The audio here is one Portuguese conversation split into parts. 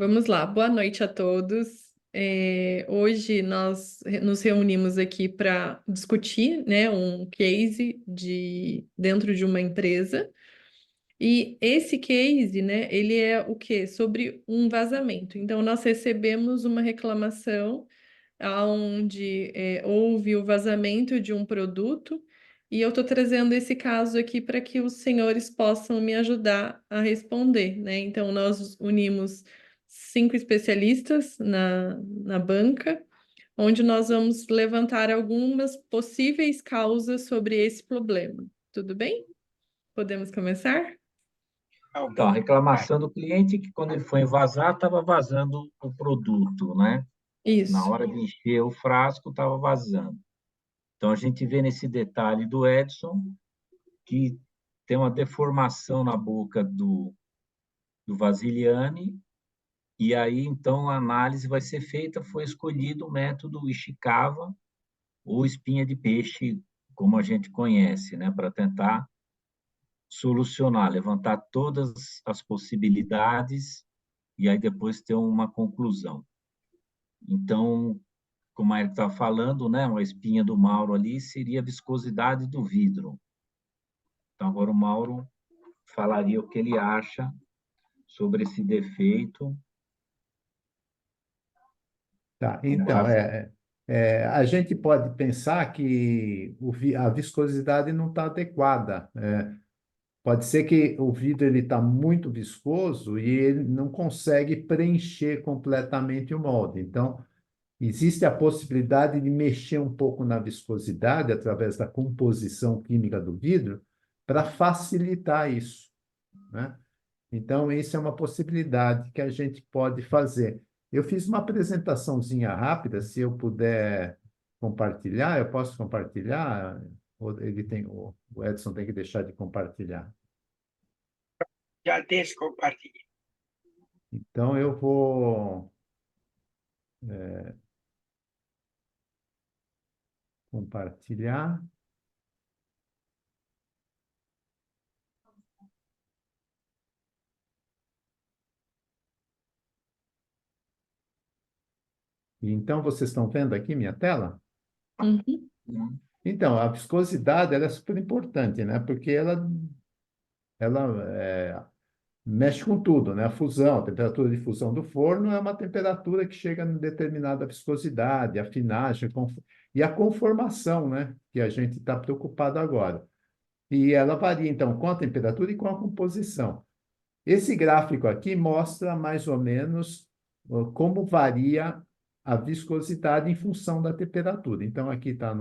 Vamos lá, boa noite a todos. Hoje nós nos reunimos aqui para discutir, né, um case dentro de uma empresa. E esse case, né, ele é o quê? Sobre um vazamento. Então, nós recebemos uma reclamação onde houve o vazamento de um produto, e eu estou trazendo esse caso aqui para que os senhores possam me ajudar a responder, né? Então, nós unimos 5 especialistas na banca, onde nós vamos levantar algumas possíveis causas sobre esse problema. Tudo bem? Podemos começar? Então, a reclamação do cliente é que quando ele foi vazar, estava vazando o produto, né? Na Isso. hora de encher o frasco, estava vazando. Então, a gente vê nesse detalhe do Edson que tem uma deformação na boca do Vasiliani, e aí, então, a análise vai ser feita, foi escolhido o método Ishikawa, ou espinha de peixe, como a gente conhece, né? Para tentar solucionar, levantar todas as possibilidades e aí depois ter uma conclusão. Então, como a Erika estava falando, né, uma espinha do Mauro ali seria a viscosidade do vidro. Então, agora o Mauro falaria o que ele acha sobre esse defeito Tá, com então, base. a gente pode pensar que a viscosidade não está adequada. Pode ser que o vidro está muito viscoso e ele não consegue preencher completamente o molde. Então, existe a possibilidade de mexer um pouco na viscosidade através da composição química do vidro para facilitar isso, né? Então, isso é uma possibilidade que a gente pode fazer. Eu fiz uma apresentaçãozinha rápida, se eu puder compartilhar, eu posso compartilhar? Ou o Edson tem que deixar de compartilhar. Já descompartilhei. Então, eu vou compartilhar. Então, vocês estão vendo aqui minha tela? Uhum. Então, a viscosidade ela é super importante, né? Porque ela mexe com tudo, né? A fusão, a temperatura de fusão do forno é uma temperatura que chega em determinada viscosidade, afinagem, e a conformação, né? Que a gente está preocupado agora. E ela varia, então, com a temperatura e com a composição. Esse gráfico aqui mostra mais ou menos como varia a viscosidade em função da temperatura. Então, aqui está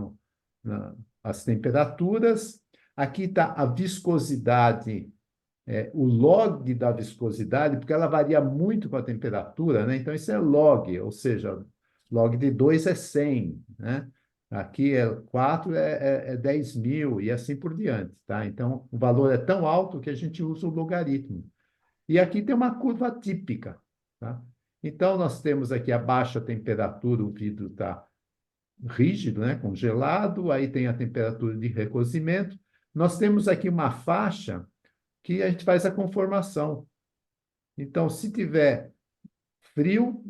as temperaturas, aqui está a viscosidade, o log da viscosidade, porque ela varia muito com a temperatura, né? Então, isso é log, ou seja, log de 2 é 100, né? Aqui 4 é 10.000 e assim por diante, tá? Então, o valor é tão alto que a gente usa o logaritmo. E aqui tem uma curva típica, tá? Então, nós temos aqui a baixa temperatura, o vidro está rígido, né? Congelado, aí tem a temperatura de recozimento. Nós temos aqui uma faixa que a gente faz a conformação. Então, se tiver frio,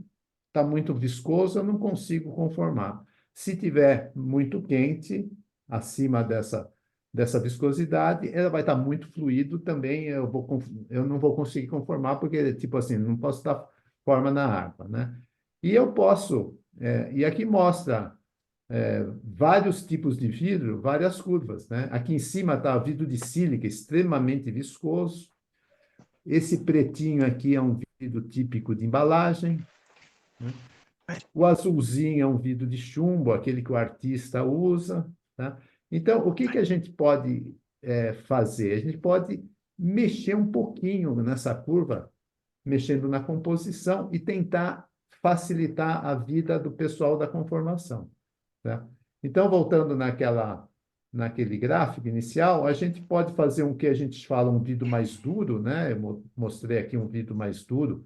está muito viscoso, eu não consigo conformar. Se tiver muito quente, acima dessa viscosidade, ela vai estar muito fluido também, eu não vou conseguir conformar, porque, tipo assim, não posso dar forma na água, né? E eu posso, e aqui mostra vários tipos de vidro, várias curvas, né? Aqui em cima está o vidro de sílica, extremamente viscoso. Esse pretinho aqui é um vidro típico de embalagem, né? O azulzinho é um vidro de chumbo, aquele que o artista usa, tá? Então, o que que a gente pode fazer? A gente pode mexer um pouquinho nessa curva, mexendo na composição e tentar facilitar a vida do pessoal da conformação, tá? Então, voltando naquele gráfico inicial, a gente pode fazer um que a gente fala um vidro mais duro, né? Eu mostrei aqui um vidro mais duro,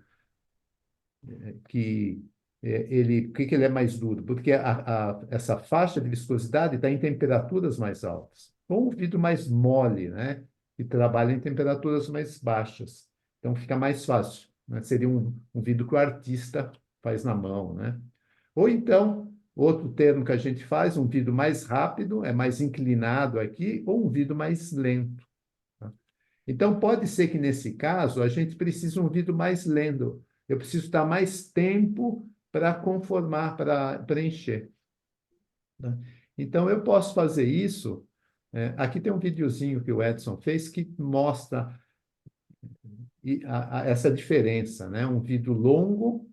que por que que ele é mais duro? Porque essa faixa de viscosidade está em temperaturas mais altas. Ou um vidro mais mole, né? Que trabalha em temperaturas mais baixas. Então, fica mais fácil. né? Seria um vidro que o artista faz na mão, né? Ou então, outro termo que a gente faz, um vidro mais rápido, é mais inclinado aqui, ou um vidro mais lento. Tá? Então, pode ser que nesse caso a gente precise de um vidro mais lento. Eu preciso dar mais tempo para conformar, para preencher. Tá? Então, eu posso fazer isso. Aqui tem um videozinho que o Edson fez que mostra essa diferença, né? Um vidro longo.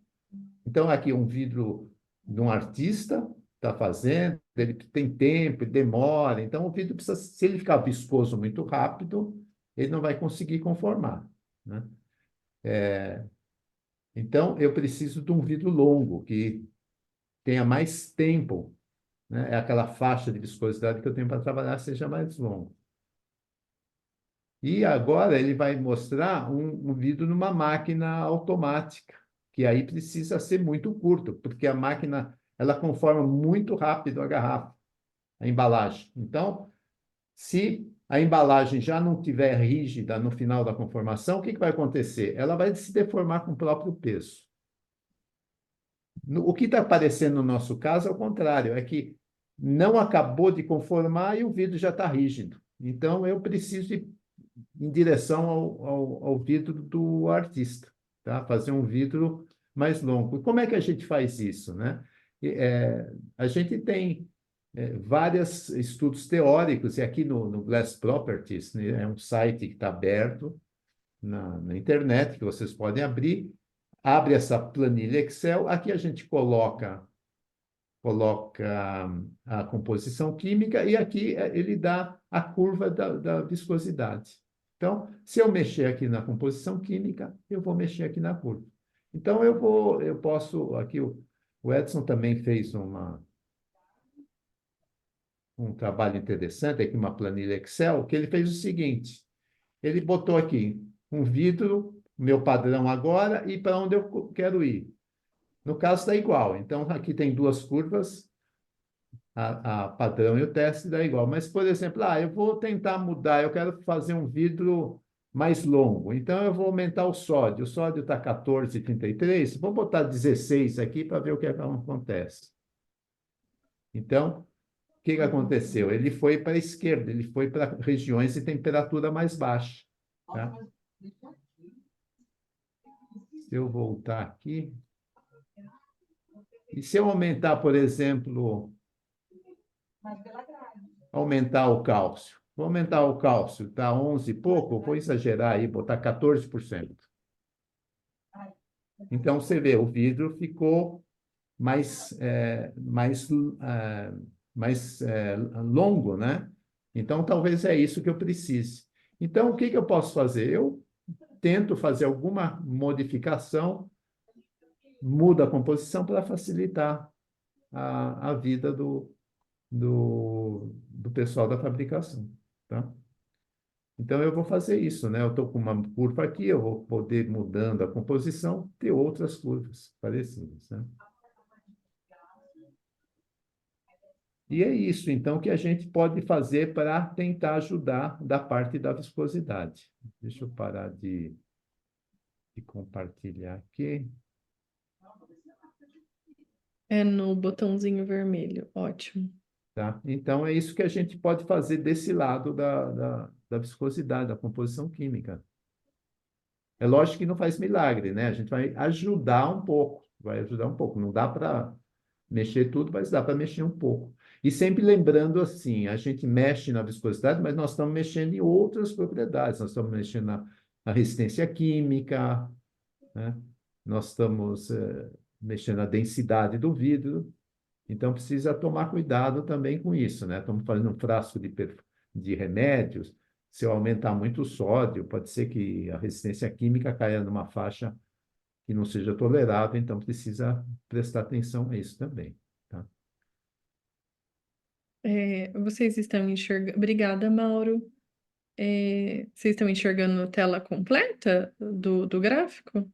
Então, aqui um vidro de um artista está fazendo, ele tem tempo, ele demora. Então, o vidro precisa, se ele ficar viscoso muito rápido, ele não vai conseguir conformar, né? Então, eu preciso de um vidro longo, que tenha mais tempo, né? É aquela faixa de viscosidade que eu tenho para trabalhar seja mais longo. E agora ele vai mostrar um vidro numa máquina automática, que aí precisa ser muito curto, porque a máquina ela conforma muito rápido a garrafa, a embalagem. Então, se a embalagem já não estiver rígida no final da conformação, o que vai acontecer? Ela vai se deformar com o próprio peso. O que está aparecendo no nosso caso é o contrário, é que não acabou de conformar e o vidro já está rígido. Então, eu preciso ir em direção ao vidro do artista, tá? Fazer um vidro mais longo. E como é que a gente faz isso, né? A gente tem vários estudos teóricos, e aqui no Glass Properties, né, é um site que está aberto na internet, que vocês podem abrir, abre essa planilha Excel, aqui a gente coloca a composição química e aqui ele dá a curva da viscosidade. Então, se eu mexer aqui na composição química, eu vou mexer aqui na curva. Então, eu posso, aqui o Edson também fez um trabalho interessante, aqui uma planilha Excel, que ele fez o seguinte, ele botou aqui um vidro, meu padrão agora, e para onde eu quero ir. No caso, está igual. Então, aqui tem duas curvas, a padrão e o teste dá igual. Mas, por exemplo, eu vou tentar mudar, eu quero fazer um vidro mais longo. Então, eu vou aumentar o sódio. O sódio está 14,33. Vou botar 16 aqui para ver o que acontece. Então, o que aconteceu? Ele foi para a esquerda, ele foi para regiões de temperatura mais baixa. Tá? Se eu voltar aqui... E se eu aumentar, por exemplo, aumentar o cálcio? Vou aumentar o cálcio, está 11 e pouco, vou exagerar aí, botar 14%. Então, você vê, o vidro ficou mais longo, né? Então, talvez é isso que eu precise. Então, o que eu posso fazer? Eu tento fazer alguma modificação, mudo a composição para facilitar a vida do pessoal da fabricação, tá? Então, eu vou fazer isso, né? Eu estou com uma curva aqui, eu vou poder, mudando a composição, ter outras curvas parecidas, né? E é isso, então, que a gente pode fazer para tentar ajudar da parte da viscosidade. Deixa eu parar de compartilhar aqui. É no botãozinho vermelho. Ótimo. Tá? Então, é isso que a gente pode fazer desse lado da viscosidade, da composição química. É lógico que não faz milagre, né? A gente vai ajudar um pouco, vai ajudar um pouco. Não dá para mexer tudo, mas dá para mexer um pouco. E sempre lembrando assim, a gente mexe na viscosidade, mas nós estamos mexendo em outras propriedades. Nós estamos mexendo na resistência química, né? Nós estamos mexendo na densidade do vidro. Então, precisa tomar cuidado também com isso, né? Estamos fazendo um frasco de remédios. Se eu aumentar muito o sódio, pode ser que a resistência química caia numa faixa que não seja tolerável, então precisa prestar atenção a isso também, tá? Vocês estão enxergando. Obrigada, Mauro. Vocês estão enxergando a tela completa do gráfico?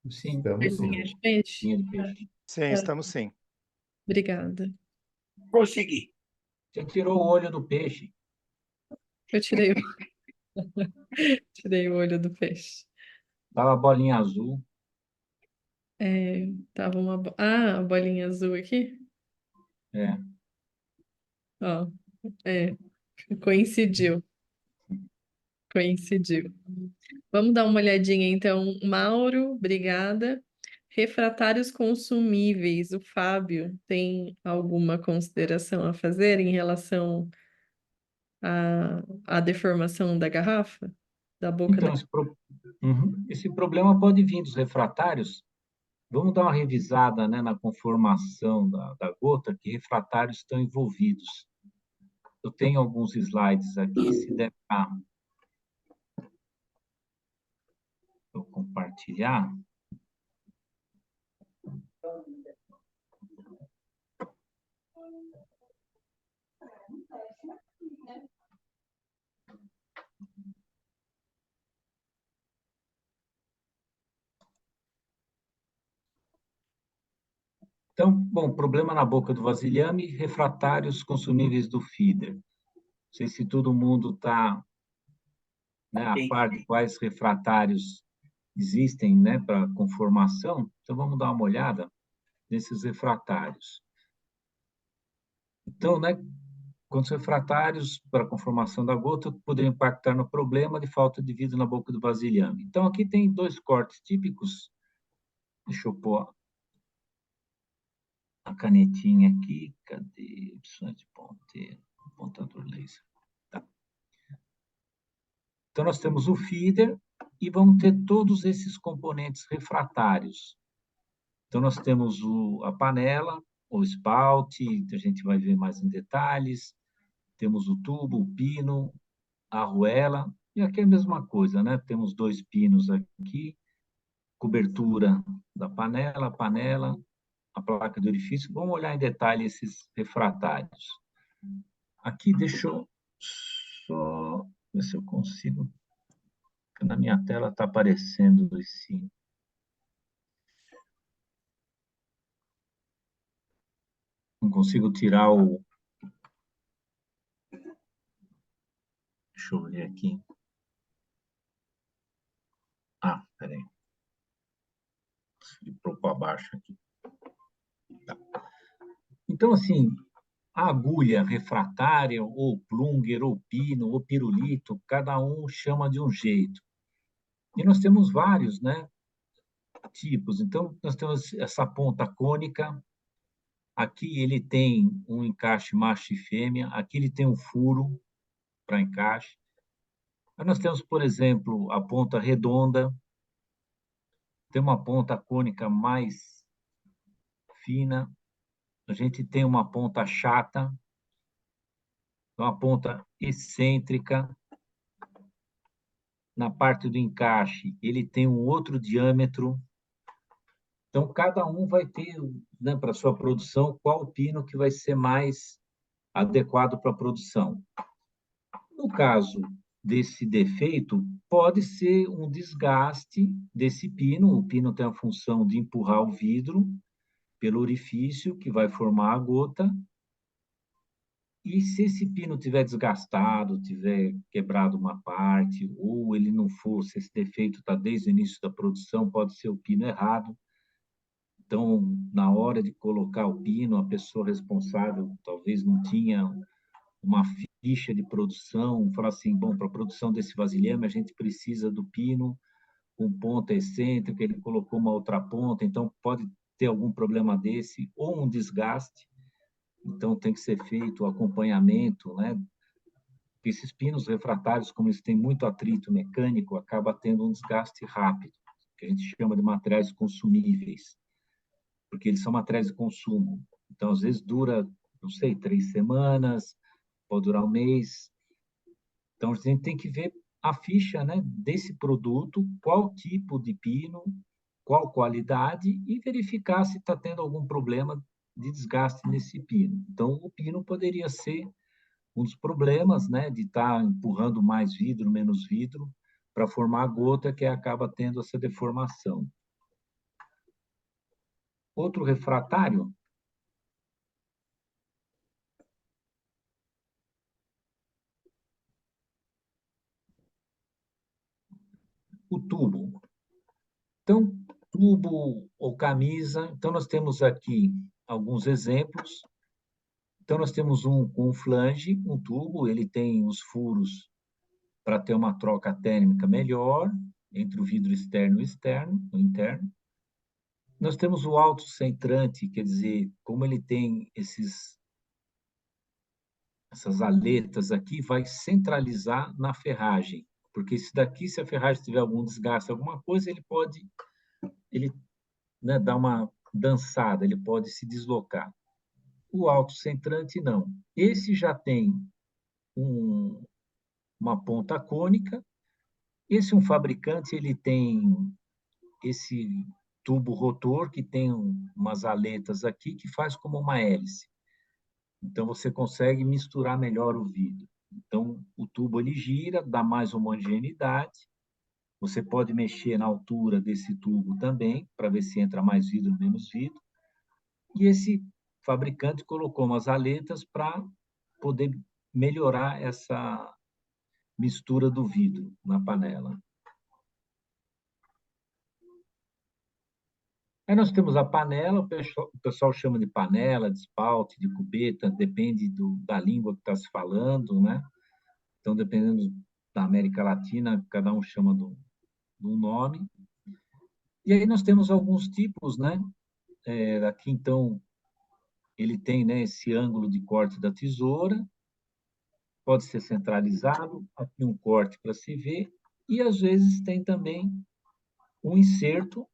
Sim, A Estamos linha sim. de peixe? linha de peixe. Sim, estamos sim. Obrigada. Consegui. Você tirou o olho do peixe. Eu tirei o olho do peixe. Tava a bolinha azul. Tava a bolinha azul aqui. É. Ó, é, coincidiu, coincidiu. Vamos dar uma olhadinha então, Mauro, obrigada. Refratários consumíveis, o Fábio tem alguma consideração a fazer em relação à deformação da garrafa, da boca da... Então, esse problema pode vir dos refratários. Vamos dar uma revisada, né, na conformação da gota, que refratários estão envolvidos. Eu tenho alguns slides aqui, se der para eu compartilhar. Então, bom, problema na boca do vasilhame, refratários consumíveis do feeder. Não sei se todo mundo está, né, a Sim. par de quais refratários existem, né, para conformação. Então, vamos dar uma olhada nesses refratários. Então, né, quando os refratários para a conformação da gota poderiam impactar no problema de falta de vidro na boca do vasilhame. Então, aqui tem dois cortes típicos. Deixa eu pôr a canetinha aqui. Cadê? Opções de ponteiro, apontador laser. Tá. Então, nós temos o feeder e vamos ter todos esses componentes refratários. Então, nós temos a panela, o spout, a gente vai ver mais em detalhes. Temos o tubo, o pino, a arruela, e aqui é a mesma coisa, né? Temos dois pinos aqui, cobertura da panela, a placa de orifício. Vamos olhar em detalhe esses refratários. Aqui, deixa eu só ver se eu consigo. Na minha tela está aparecendo esse. Não consigo tirar o. Deixa eu ver aqui. Ah, peraí. Ele para abaixo aqui. Tá. Então, assim, a agulha refratária, ou plunger, ou pino, ou pirulito, cada um chama de um jeito. E nós temos vários, né, tipos. Então, nós temos essa ponta cônica. Aqui ele tem um encaixe macho e fêmea. Aqui ele tem um furo para encaixe. Aí nós temos, por exemplo, a ponta redonda. Tem uma ponta cônica mais fina. A gente tem uma ponta chata, uma ponta excêntrica. Na parte do encaixe, ele tem um outro diâmetro. Então, cada um vai ter, né, para sua produção, qual pino que vai ser mais adequado para a produção. No caso desse defeito, pode ser um desgaste desse pino. O pino tem a função de empurrar o vidro pelo orifício que vai formar a gota. E se esse pino tiver desgastado, tiver quebrado uma parte, ou ele não for, se esse defeito está desde o início da produção, pode ser o pino errado. Então, na hora de colocar o pino, a pessoa responsável talvez não tinha uma ficha de produção, falar assim, bom, para a produção desse vasilhame a gente precisa do pino com ponta excêntrica, ele colocou uma outra ponta, então pode ter algum problema desse, ou um desgaste, então tem que ser feito o acompanhamento, né? Esses pinos refratários, como eles têm muito atrito mecânico, acaba tendo um desgaste rápido, que a gente chama de materiais consumíveis, porque eles são materiais de consumo. Então, às vezes dura, não sei, 3 semanas, pode durar um mês. Então, a gente tem que ver a ficha, né, desse produto, qual tipo de pino, qual qualidade e verificar se está tendo algum problema de desgaste nesse pino. Então, o pino poderia ser um dos problemas, né, de estar empurrando mais vidro, menos vidro, para formar a gota que acaba tendo essa deformação. Outro refratário, o tubo. tubo ou camisa. Então, nós temos aqui alguns exemplos. Então, nós temos um com flange, um tubo, ele tem os furos para ter uma troca térmica melhor entre o vidro externo e o interno. Nós temos o autocentrante, quer dizer, como ele tem essas aletas aqui, vai centralizar na ferragem, porque esse daqui, se a ferragem tiver algum desgaste, alguma coisa, ele, né, dar uma dançada, ele pode se deslocar. O autocentrante, não. Esse já tem uma ponta cônica. Esse um fabricante, ele tem esse tubo rotor, que tem umas aletas aqui, que faz como uma hélice. Então, você consegue misturar melhor o vidro. Então, o tubo ele gira, dá mais homogeneidade. Você pode mexer na altura desse tubo também, para ver se entra mais vidro ou menos vidro. E esse fabricante colocou umas aletas para poder melhorar essa mistura do vidro na panela. Aí nós temos a panela, o pessoal chama de panela, de spout, de cubeta, depende da língua que está se falando, né? Então, dependendo da América Latina, cada um chama do nome. E aí nós temos alguns tipos, né? Aqui, então, ele tem, né, esse ângulo de corte da tesoura, pode ser centralizado, aqui um corte para se ver, e às vezes tem também um inserto,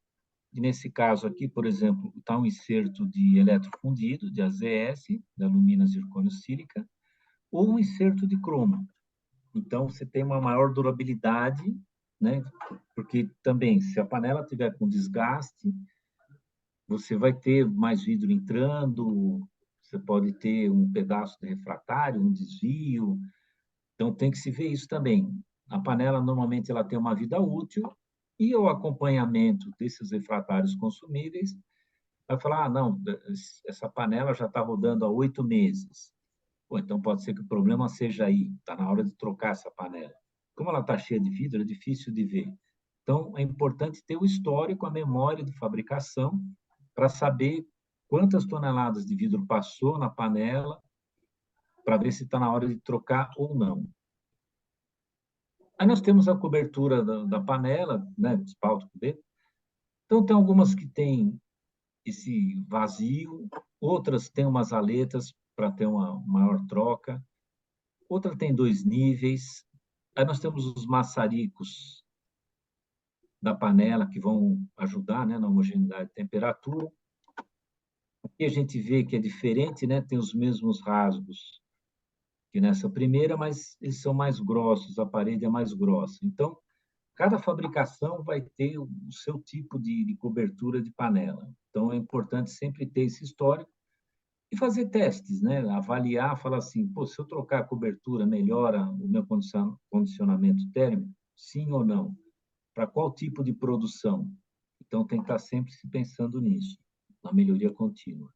e nesse caso aqui, por exemplo, está um inserto de eletrofundido, de AZS, de alumínio zircônio sílica, ou um inserto de cromo. Então, você tem uma maior durabilidade, né? Porque também, se a panela tiver com desgaste, você vai ter mais vidro entrando, você pode ter um pedaço de refratário, um desvio. Então, tem que se ver isso também. A panela, normalmente, ela tem uma vida útil e o acompanhamento desses refratários consumíveis vai falar, não, essa panela já está rodando há 8 meses. Pô, então, pode ser que o problema seja aí, está na hora de trocar essa panela. Como ela está cheia de vidro, é difícil de ver. Então, é importante ter o histórico, a memória de fabricação, para saber quantas toneladas de vidro passou na panela, para ver se está na hora de trocar ou não. Aí nós temos a cobertura da panela, né, de espalto cubeta. Então, tem algumas que têm esse vazio, outras têm umas aletas para ter uma maior troca, outra tem 2 níveis. Aí nós temos os maçaricos da panela, que vão ajudar, né, na homogeneidade de temperatura. Aqui a gente vê que é diferente, né, tem os mesmos rasgos que nessa primeira, mas eles são mais grossos, a parede é mais grossa. Então, cada fabricação vai ter o seu tipo de cobertura de panela. Então, é importante sempre ter esse histórico e fazer testes, né? Avaliar, falar assim, pô, se eu trocar a cobertura, melhora o meu condicionamento térmico? Sim ou não? Para qual tipo de produção? Então, tem que estar sempre se pensando nisso, na melhoria contínua.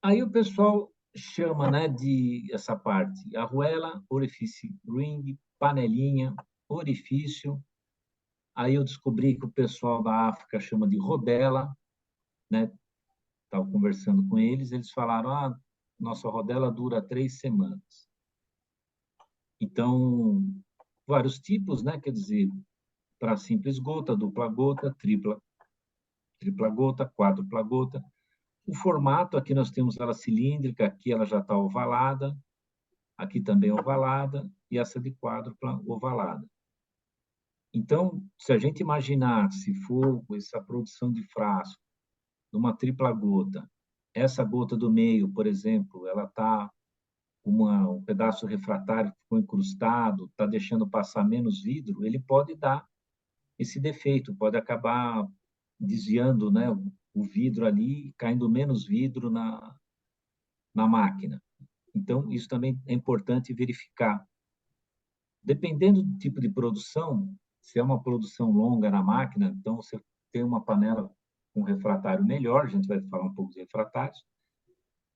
Aí o pessoal chama, né, de essa parte, arruela, orifício ring, panelinha, orifício. Aí eu descobri que o pessoal da África chama de rodela, né? Estava conversando com eles, eles falaram, nossa rodela dura 3 semanas. Então, vários tipos, né? Quer dizer, para simples gota, dupla gota, tripla gota, quádrupla gota. O formato, aqui nós temos ela cilíndrica, aqui ela já está ovalada, aqui também ovalada, e essa de quádrupla ovalada. Então, se a gente imaginar, se for essa produção de frasco, numa tripla gota, essa gota do meio, por exemplo, ela está um pedaço refratário que ficou incrustado, está deixando passar menos vidro, ele pode dar esse defeito, pode acabar desviando, né, o vidro ali, caindo menos vidro na máquina. Então, isso também é importante verificar. Dependendo do tipo de produção, se é uma produção longa na máquina, então você tem uma panela com refratário melhor, a gente vai falar um pouco de refratários,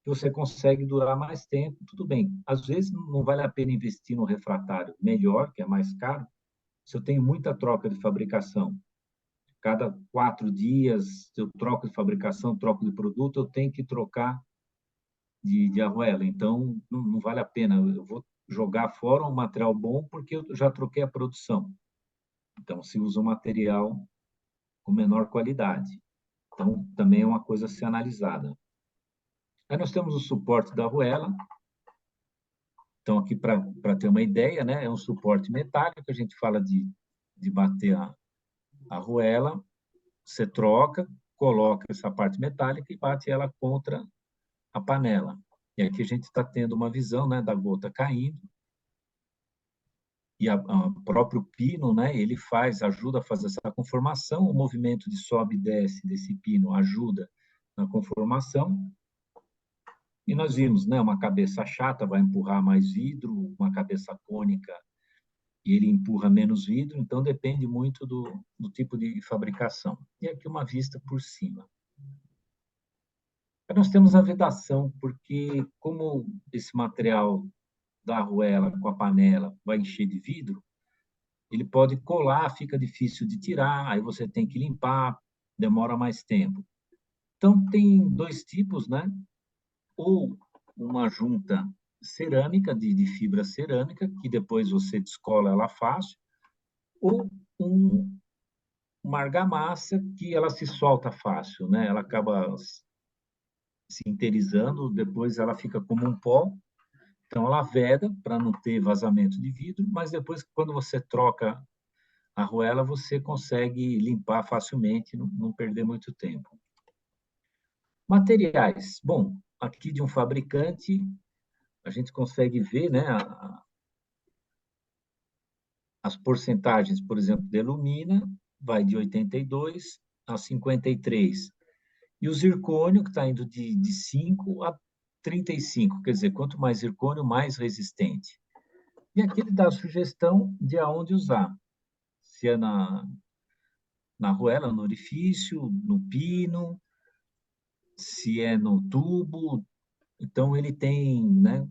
que você consegue durar mais tempo, tudo bem. Às vezes não vale a pena investir no refratário melhor, que é mais caro, se eu tenho muita troca de fabricação. cada 4 dias eu troco de fabricação, troco de produto, eu tenho que trocar de arruela. Então, não vale a pena. Eu vou jogar fora um material bom porque eu já troquei a produção. Então, se usa um material com menor qualidade. Então, também é uma coisa a ser analisada. Aí nós temos o suporte da arruela. Então, aqui para ter uma ideia, né, é um suporte metálico, a gente fala de bater a arruela, você troca, coloca essa parte metálica e bate ela contra a panela. E aqui a gente está tendo uma visão, né, da gota caindo, e o próprio pino, né, ele ajuda a fazer essa conformação, o movimento de sobe e desce desse pino ajuda na conformação. E nós vimos, né, uma cabeça chata vai empurrar mais vidro, uma cabeça cônica e ele empurra menos vidro, então depende muito do tipo de fabricação. E aqui uma vista por cima. Aí nós temos a vedação, porque como esse material da arruela com a panela vai encher de vidro, ele pode colar, fica difícil de tirar, aí você tem que limpar, demora mais tempo. Então, tem 2 tipos, né? Ou uma junta cerâmica, de fibra cerâmica, que depois você descola ela fácil, ou uma argamassa que ela se solta fácil, né? Ela acaba se interizando, depois ela fica como um pó. Então, ela veda para não ter vazamento de vidro, mas depois, quando você troca a arruela, você consegue limpar facilmente, não perder muito tempo. Materiais. Bom, aqui de um fabricante, a gente consegue ver, né, as porcentagens, por exemplo, de alumina, vai de 82 a 53. E o zircônio, que está indo de 5 a 35, quer dizer, quanto mais zircônio, mais resistente. E aqui ele dá a sugestão de aonde usar. Se é na arruela, no orifício, no pino, se é no tubo. Então, ele tem, né,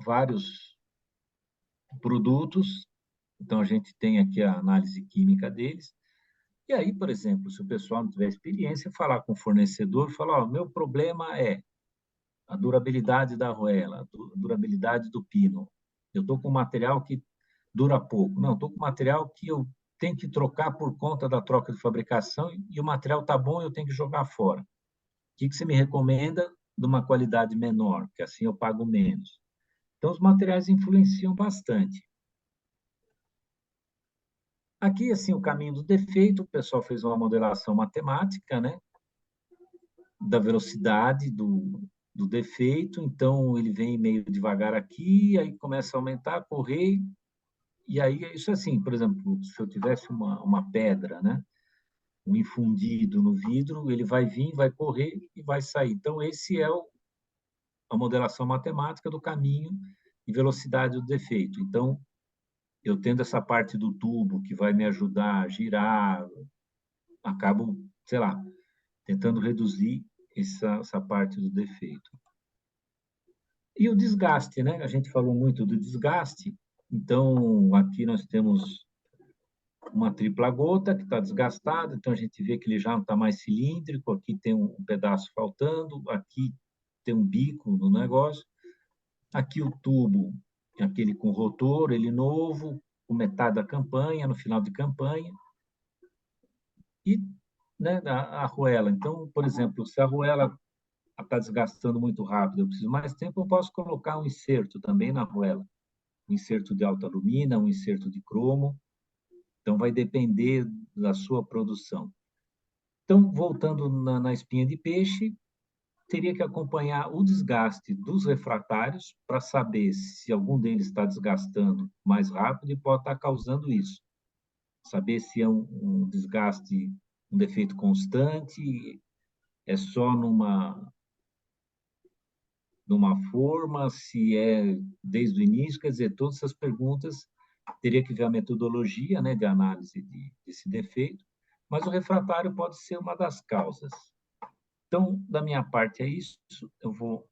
vários produtos. Então, a gente tem aqui a análise química deles. E aí, por exemplo, se o pessoal não tiver experiência, falar com o fornecedor, falar, ó, meu problema é a durabilidade da arruela, a durabilidade do pino. Eu estou com material que dura pouco. Não, estou com material que eu tenho que trocar por conta da troca de fabricação e o material está bom e eu tenho que jogar fora. O que você me recomenda de uma qualidade menor, que assim eu pago menos? Então, os materiais influenciam bastante. Aqui, assim, o caminho do defeito, o pessoal fez uma modelação matemática, né, da velocidade do defeito, então ele vem meio devagar aqui, aí começa a aumentar, correr, e aí é isso assim, por exemplo, se eu tivesse uma pedra, né, um infundido no vidro, ele vai vir, vai correr e vai sair. Então, esse é a modelação matemática do caminho e velocidade do defeito. Então, eu tendo essa parte do tubo que vai me ajudar a girar, acabo, sei lá, tentando reduzir essa parte do defeito. E o desgaste, né? A gente falou muito do desgaste, então aqui nós temos uma tripla gota que está desgastada, então a gente vê que ele já não está mais cilíndrico, aqui tem um pedaço faltando, aqui tem um bico no negócio, aqui o tubo, aquele com rotor, ele novo, com metade da campanha, no final de campanha, e, né, a arruela. Então, por exemplo, se a arruela está desgastando muito rápido, eu preciso mais tempo, eu posso colocar um inserto também na arruela, um inserto de alta alumina, um inserto de cromo, então vai depender da sua produção. Então, voltando na espinha de peixe, teria que acompanhar o desgaste dos refratários para saber se algum deles está desgastando mais rápido e pode estar causando isso. Saber se é um desgaste, um defeito constante, é só numa forma, se é desde o início, quer dizer, todas essas perguntas teria que ver a metodologia, né, de análise desse defeito, mas o refratário pode ser uma das causas. Então, da minha parte é isso, eu vou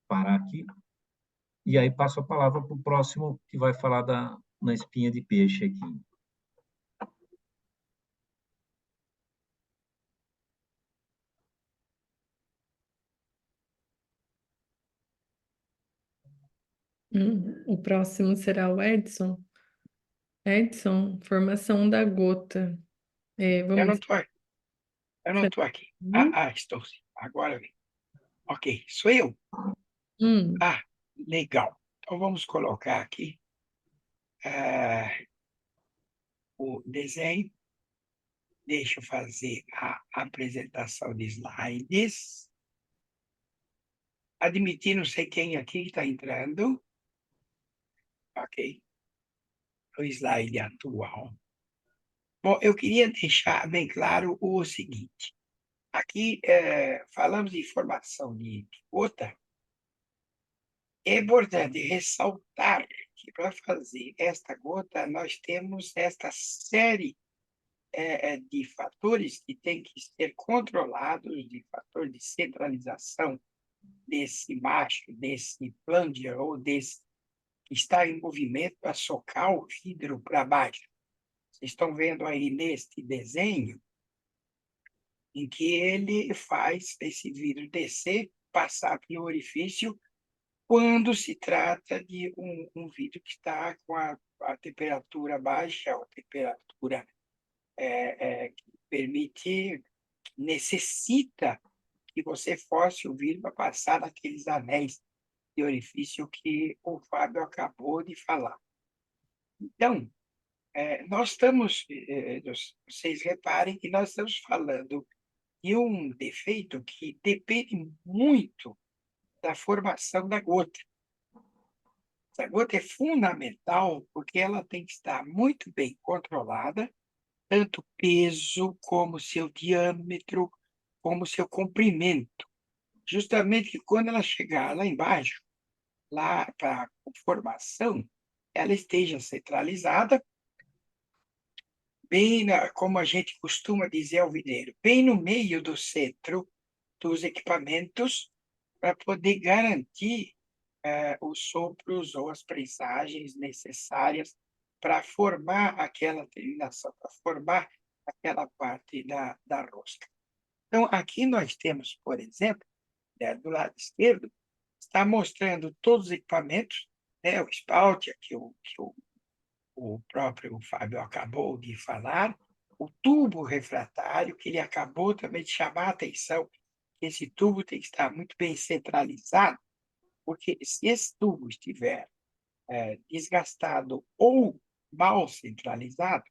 parar aqui e aí passo a palavra para o próximo que vai falar na espinha de peixe aqui. O próximo será o Edson. Edson, formação da gota. Eu não Vamos. estou eu não estou aqui. Hum, Estou sim. Agora vem. Ok, sou eu? hum, Legal. Então vamos colocar aqui o desenho. Deixa eu fazer a apresentação de slides. Admitir, não sei quem aqui está entrando. Ok. O slide atual. Bom, eu queria deixar bem claro o seguinte. Aqui falamos de formação de gota. É importante ressaltar que para fazer esta gota, nós temos esta série de fatores que têm que ser controlados, de fator de centralização desse macho, desse plunger ou desse que está em movimento para socar o vidro para baixo. Vocês estão vendo aí neste desenho em que ele faz esse vidro descer, passar pelo orifício, quando se trata de um vidro que está com a temperatura baixa, a temperatura que permite, necessita que você force o vidro para passar naqueles anéis de orifício que o Fábio acabou de falar. Então, nós estamos, vocês reparem que nós estamos falando de um defeito que depende muito da formação da gota. Essa gota é fundamental porque ela tem que estar muito bem controlada, tanto peso como seu diâmetro, como seu comprimento. Justamente que quando ela chegar lá embaixo, lá para a formação, ela esteja centralizada, como a gente costuma dizer ao videiro, bem no meio do centro dos equipamentos, para poder garantir os sopros ou as prensagens necessárias para formar aquela terminação, para formar aquela parte da rosca. Então, aqui nós temos, por exemplo, do lado esquerdo, está mostrando todos os equipamentos, né, o spout, que o próprio Fábio acabou de falar, o tubo refratário, que ele acabou também de chamar a atenção, que esse tubo tem que estar muito bem centralizado, porque se esse tubo estiver desgastado ou mal centralizado,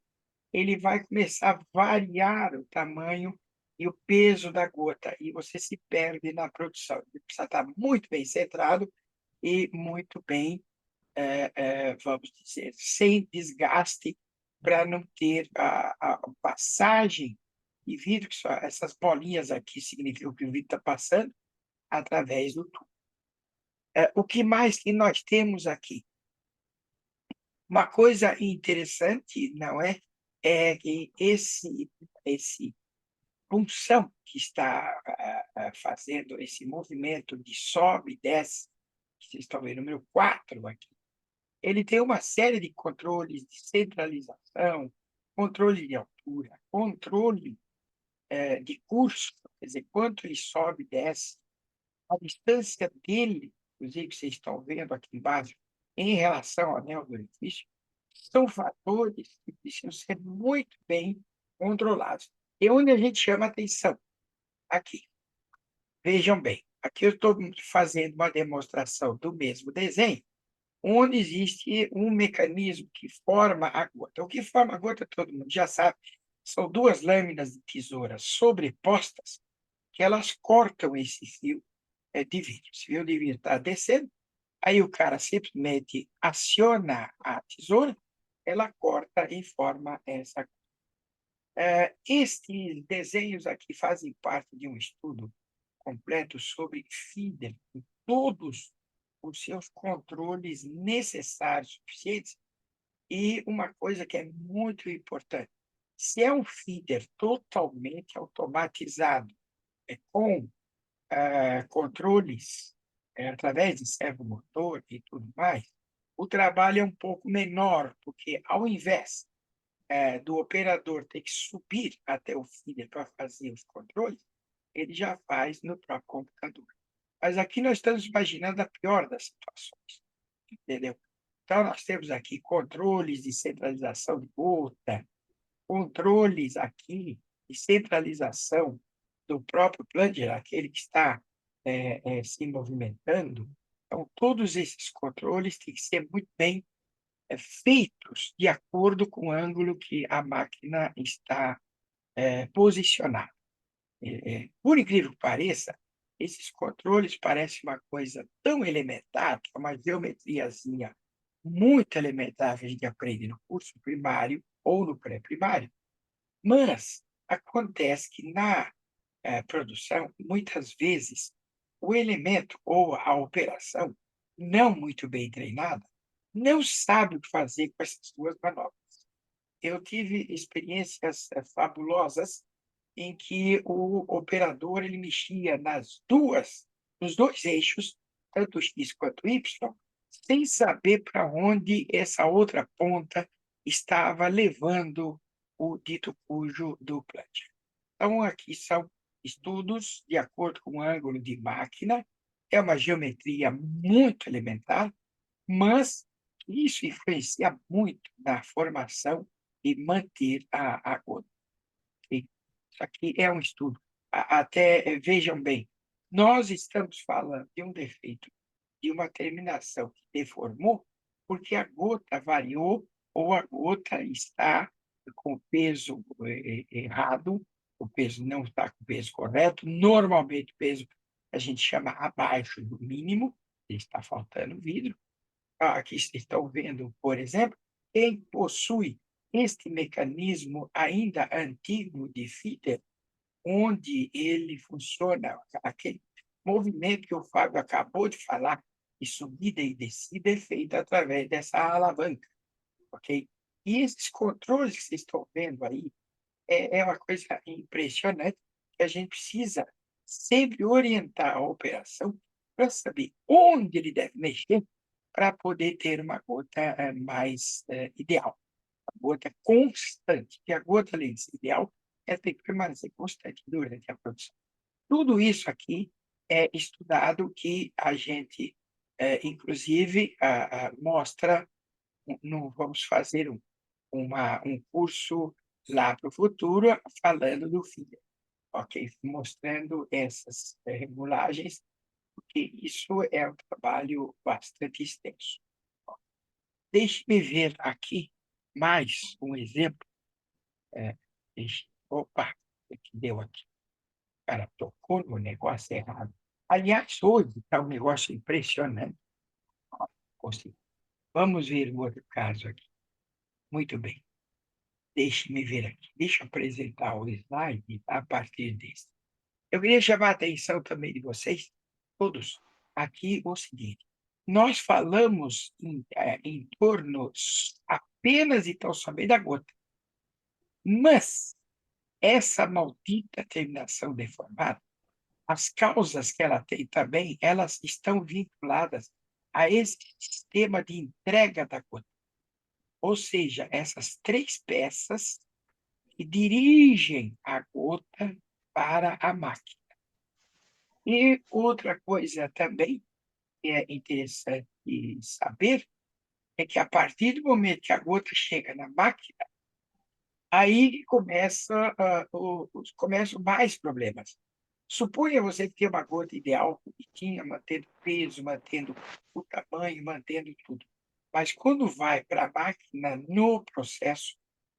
ele vai começar a variar o tamanho e o peso da gota, e você se perde na produção. Ele precisa estar muito bem centrado e muito bem, vamos dizer, sem desgaste, para não ter a passagem de vidro, que só essas bolinhas aqui significam que o vidro está passando através do tubo. O que mais que nós temos aqui? Uma coisa interessante, não é? É que esse punção que está fazendo esse movimento de sobe e desce, que vocês estão vendo, o número 4 aqui, ele tem uma série de controles de centralização, controle de altura, controle de curso, quer dizer, quanto ele sobe e desce, a distância dele, inclusive, que vocês estão vendo aqui embaixo, em relação ao anel do orifício, são fatores que precisam ser muito bem controlados. E onde a gente chama atenção? Aqui. Vejam bem, aqui eu estou fazendo uma demonstração do mesmo desenho, onde existe um mecanismo que forma a gota. O que forma a gota, todo mundo já sabe, são duas lâminas de tesoura sobrepostas, que elas cortam esse fio de vidro. Esse fio de vidro está descendo, aí o cara simplesmente aciona a tesoura, ela corta e forma essa. Estes desenhos aqui fazem parte de um estudo completo sobre feeder, com todos os seus controles necessários, suficientes, e uma coisa que é muito importante, se é um feeder totalmente automatizado, com controles através de servomotor e tudo mais, o trabalho é um pouco menor, porque ao invés do operador ter que subir até o feeder para fazer os controles, ele já faz no próprio computador. Mas aqui nós estamos imaginando a pior das situações. entendeu? Então, nós temos aqui controles de centralização de gota, controles aqui de centralização do próprio plunger, aquele que está se movimentando. Então, todos esses controles têm que ser muito bem feitos de acordo com o ângulo que a máquina está posicionada. Por incrível que pareça, esses controles parecem uma coisa tão elementar, que é uma geometriazinha muito elementar que a gente aprende no curso primário ou no pré-primário, mas acontece que na produção, muitas vezes, o elemento ou a operação, não muito bem treinada, não sabe o que fazer com essas duas manobras. Eu tive experiências fabulosas em que o operador ele mexia nos dois eixos, tanto X quanto Y, sem saber para onde essa outra ponta estava levando o dito cujo do plunger. Então, aqui são estudos de acordo com o ângulo de máquina, é uma geometria muito elementar, mas isso influencia muito na formação e manter a gota. Isso aqui é um estudo. Até, vejam bem, nós estamos falando de um defeito, de uma terminação que deformou, porque a gota variou ou a gota está com o peso errado, o peso não está com o peso correto. Normalmente, o peso a gente chama abaixo do mínimo, está faltando vidro. Aqui estão vendo, por exemplo, quem possui este mecanismo ainda antigo de feeder, onde ele funciona, aquele movimento que o Fábio acabou de falar, de subida e descida, é feito através dessa alavanca, ok? E esses controles que vocês estão vendo aí, é uma coisa impressionante, que a gente precisa sempre orientar a operação para saber onde ele deve mexer para poder ter uma gota mais ideal, a gota constante, que a gota, além de ser ideal, ela tem que permanecer constante durante a produção. Tudo isso aqui é estudado que a gente, inclusive, mostra, vamos fazer um curso lá para o futuro falando do FIDER, ok? Mostrando essas regulagens, porque isso é um trabalho bastante extenso. Deixe-me ver aqui mais um exemplo. Opa, o que deu aqui? O cara tocou no negócio errado. Aliás, hoje está um negócio impressionante. Consegui. Vamos ver o outro caso aqui. Muito bem. Deixe-me ver aqui. Deixa eu apresentar o slide a partir desse. Eu queria chamar a atenção também de vocês, todos, aqui o seguinte. Nós falamos em torno apenas e tão somente da gota. Mas essa maldita terminação deformada, as causas que ela tem também, elas estão vinculadas a esse sistema de entrega da gota. Ou seja, essas três peças que dirigem a gota para a máquina. E outra coisa também que é interessante saber é que, a partir do momento que a gota chega na máquina, aí começam mais problemas. Suponha você que tem uma gota ideal, bonitinha, mantendo peso, mantendo o tamanho, mantendo tudo. Mas quando vai para a máquina, no processo,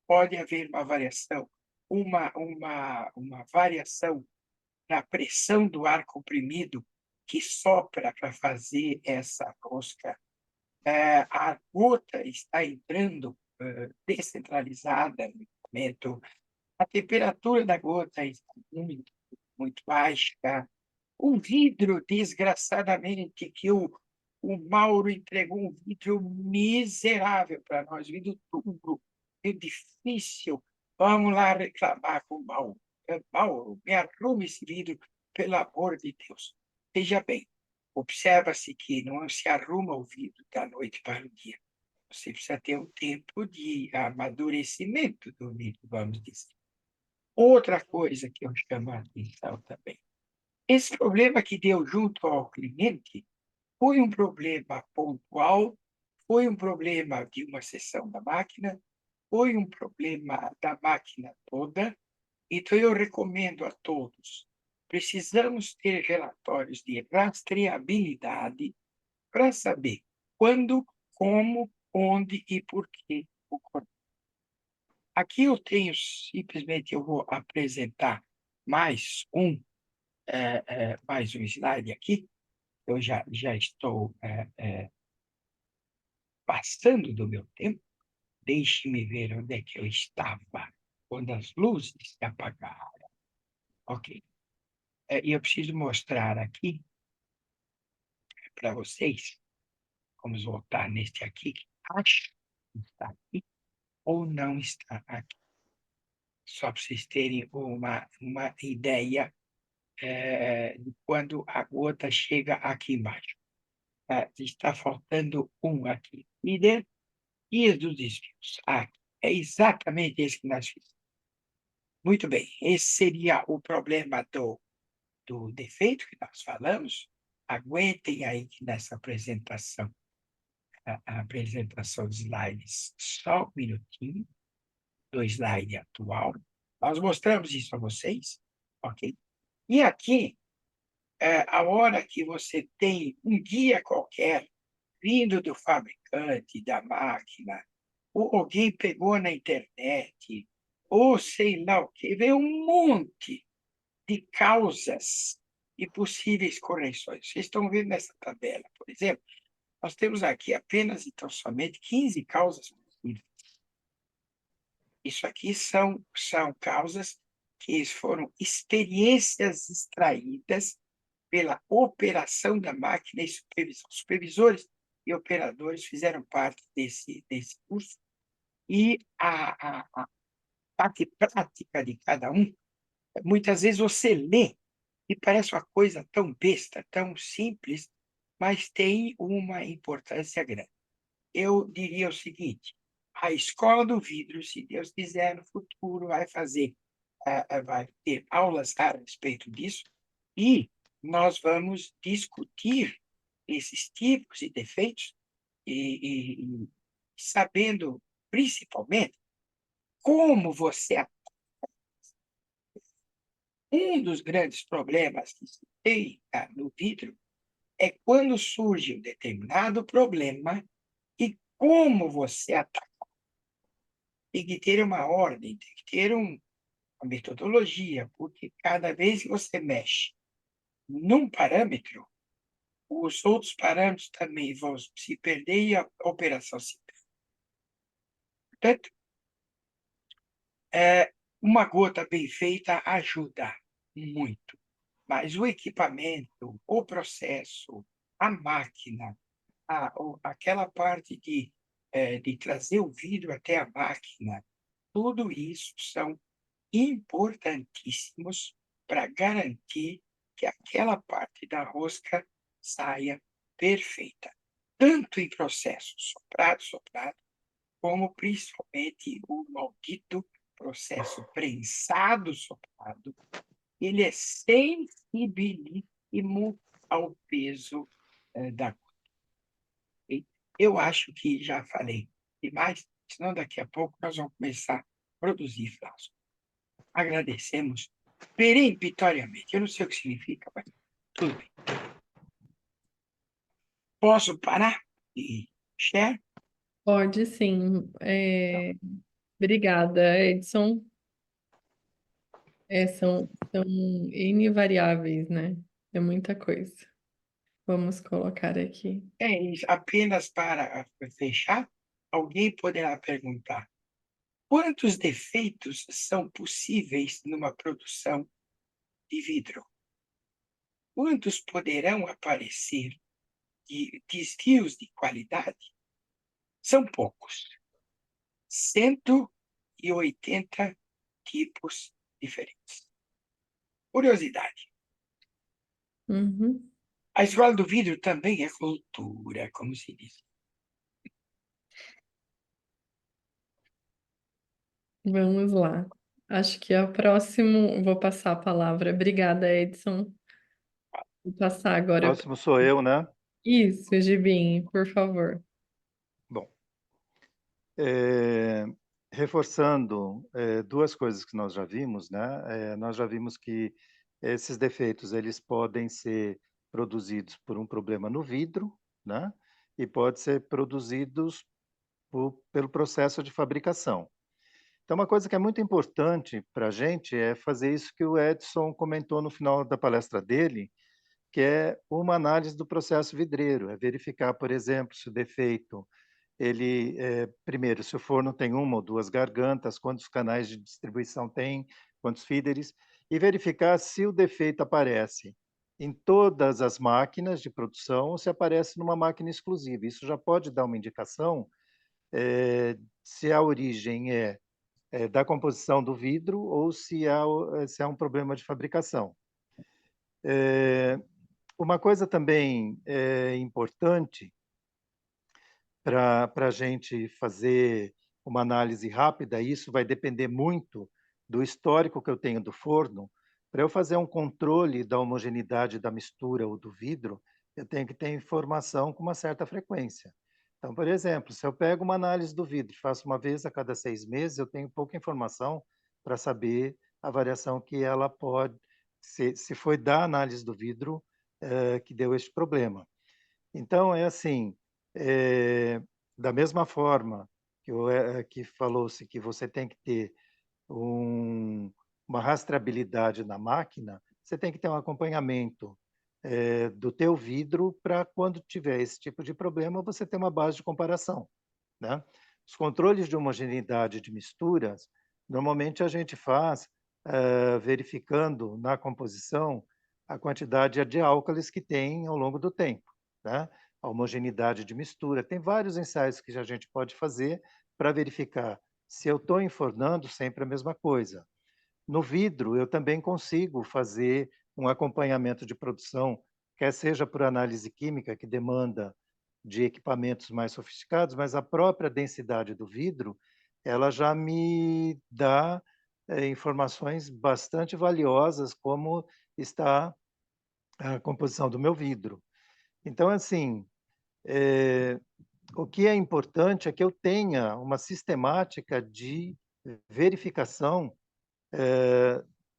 pode haver uma variação, uma variação na pressão do ar comprimido que sopra para fazer essa rosca. A gota está entrando descentralizada no momento, a temperatura da gota está muito, muito baixa. O vidro, desgraçadamente, que o Mauro entregou um vidro miserável para nós, vidro duro, é difícil. Vamos lá reclamar com o Mauro. Mauro, me arrume esse vidro, pelo amor de Deus. Veja bem, observa-se que não se arruma o vidro da noite para o dia. Você precisa ter um tempo de amadurecimento do vidro, vamos dizer. Outra coisa que eu chamo a atenção também. Esse problema que deu junto ao cliente foi um problema pontual Foi um problema de uma seção da máquina? Foi um problema da máquina toda? Então, eu recomendo a todos, precisamos ter relatórios de rastreabilidade para saber quando, como, onde e por que ocorreu. Aqui eu tenho, simplesmente, eu vou apresentar mais um slide aqui. Eu já estou passando do meu tempo. Deixe-me ver onde é que eu estava quando as luzes se apagaram. Ok. E eu preciso mostrar aqui para vocês. Vamos voltar neste aqui, que acho que está aqui, ou não está aqui. Só para vocês terem uma ideia de quando a gota chega aqui embaixo. Está faltando um aqui. E dos desvios. Aqui. É exatamente esse que nós fizemos. Muito bem, esse seria o problema do defeito que nós falamos. Aguentem aí que nessa apresentação, a apresentação de slides, só um minutinho, do slide atual. Nós mostramos isso a vocês, ok? E aqui, a hora que você tem um guia qualquer vindo do fabricante da máquina, ou alguém pegou na internet, ou sei lá o que, vem um monte de causas e possíveis correções. Vocês estão vendo nessa tabela, por exemplo, nós temos aqui apenas, então, somente 15 causas possíveis. Isso aqui são causas que foram experiências extraídas pela operação da máquina e supervisão. Supervisores e operadores fizeram parte desse curso, e a parte prática de cada um, muitas vezes você lê e parece uma coisa tão besta, tão simples, mas tem uma importância grande. Eu diria o seguinte: a Escola do Vidro, se Deus quiser, no futuro vai ter aulas a respeito disso, e nós vamos discutir esses tipos e defeitos, e sabendo, principalmente, como você... Um dos grandes problemas que se tem no vidro é quando surge um determinado problema e como você ataca. Tem que ter uma ordem, tem que ter uma metodologia, porque cada vez que você mexe num parâmetro, os outros parâmetros também vão se perder e a operação se perde. Portanto, uma gota bem feita ajuda muito, mas o equipamento, o processo, a máquina, aquela parte de trazer o vidro até a máquina, tudo isso são importantíssimos para garantir que aquela parte da rosca saia perfeita, tanto em processo soprado, como principalmente o maldito processo prensado soprado. Ele é sensibilíssimo ao peso da gota. Eu acho que já falei demais, senão daqui a pouco nós vamos começar a produzir flascos. Agradecemos peremptoriamente. Eu não sei o que significa, mas tudo bem. Posso parar e share? Pode sim. Obrigada, Edson. São N variáveis, né? É muita coisa. Vamos colocar aqui. Apenas para fechar, alguém poderá perguntar: quantos defeitos são possíveis numa produção de vidro? Quantos poderão aparecer de desvios de qualidade? São poucos. 180 tipos diferentes. Curiosidade. Uhum. A escola do vidro também é cultura, como se diz. Vamos lá. Acho que é o próximo. Vou passar a palavra. Obrigada, Edson. Vou passar agora. Próximo sou eu, né? Isso, Gibim, por favor. Eh, reforçando, duas coisas que nós já vimos, né, nós já vimos que esses defeitos, eles podem ser produzidos por um problema no vidro, né, e pode ser produzidos pelo processo de fabricação. Então, uma coisa que é muito importante para a gente é fazer isso que o Edson comentou no final da palestra dele, que é uma análise do processo vidreiro, é verificar, por exemplo, se o defeito ele, primeiro, se o forno tem uma ou duas gargantas, quantos canais de distribuição tem, quantos feeders, e verificar se o defeito aparece em todas as máquinas de produção ou se aparece numa máquina exclusiva. Isso já pode dar uma indicação, se a origem é da composição do vidro ou se é um problema de fabricação. Uma coisa também importante para a gente fazer uma análise rápida, isso vai depender muito do histórico que eu tenho do forno. Para eu fazer um controle da homogeneidade da mistura ou do vidro, eu tenho que ter informação com uma certa frequência. Então, por exemplo, se eu pego uma análise do vidro e faço uma vez a cada 6 meses, eu tenho pouca informação para saber a variação que ela pode, se foi da análise do vidro que deu este problema. Então, é assim, eh, da mesma forma que falou-se que você tem que ter uma rastreabilidade na máquina, você tem que ter um acompanhamento, do teu vidro para quando tiver esse tipo de problema, você ter uma base de comparação, né. Os controles de homogeneidade de misturas, normalmente a gente faz, verificando na composição a quantidade de álcalis que tem ao longo do tempo, né, a homogeneidade de mistura. Tem vários ensaios que a gente pode fazer para verificar se eu estou enfornando sempre a mesma coisa. No vidro, eu também consigo fazer um acompanhamento de produção, quer seja por análise química, que demanda de equipamentos mais sofisticados, mas a própria densidade do vidro, ela já me dá informações bastante valiosas, como está a composição do meu vidro. Então, assim, o que é importante é que eu tenha uma sistemática de verificação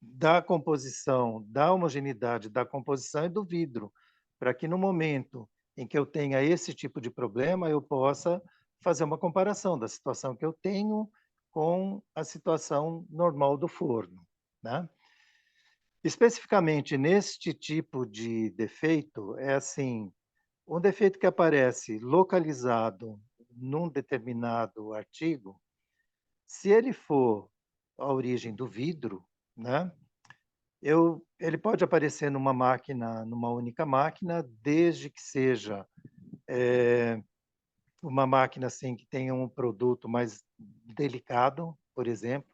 da composição, da homogeneidade da composição e do vidro, para que no momento em que eu tenha esse tipo de problema, eu possa fazer uma comparação da situação que eu tenho com a situação normal do forno, né. Especificamente neste tipo de defeito, é assim, um defeito que aparece localizado num determinado artigo, se ele for a origem do vidro, né, ele pode aparecer numa máquina, numa única máquina, desde que seja uma máquina assim que tenha um produto mais delicado, por exemplo.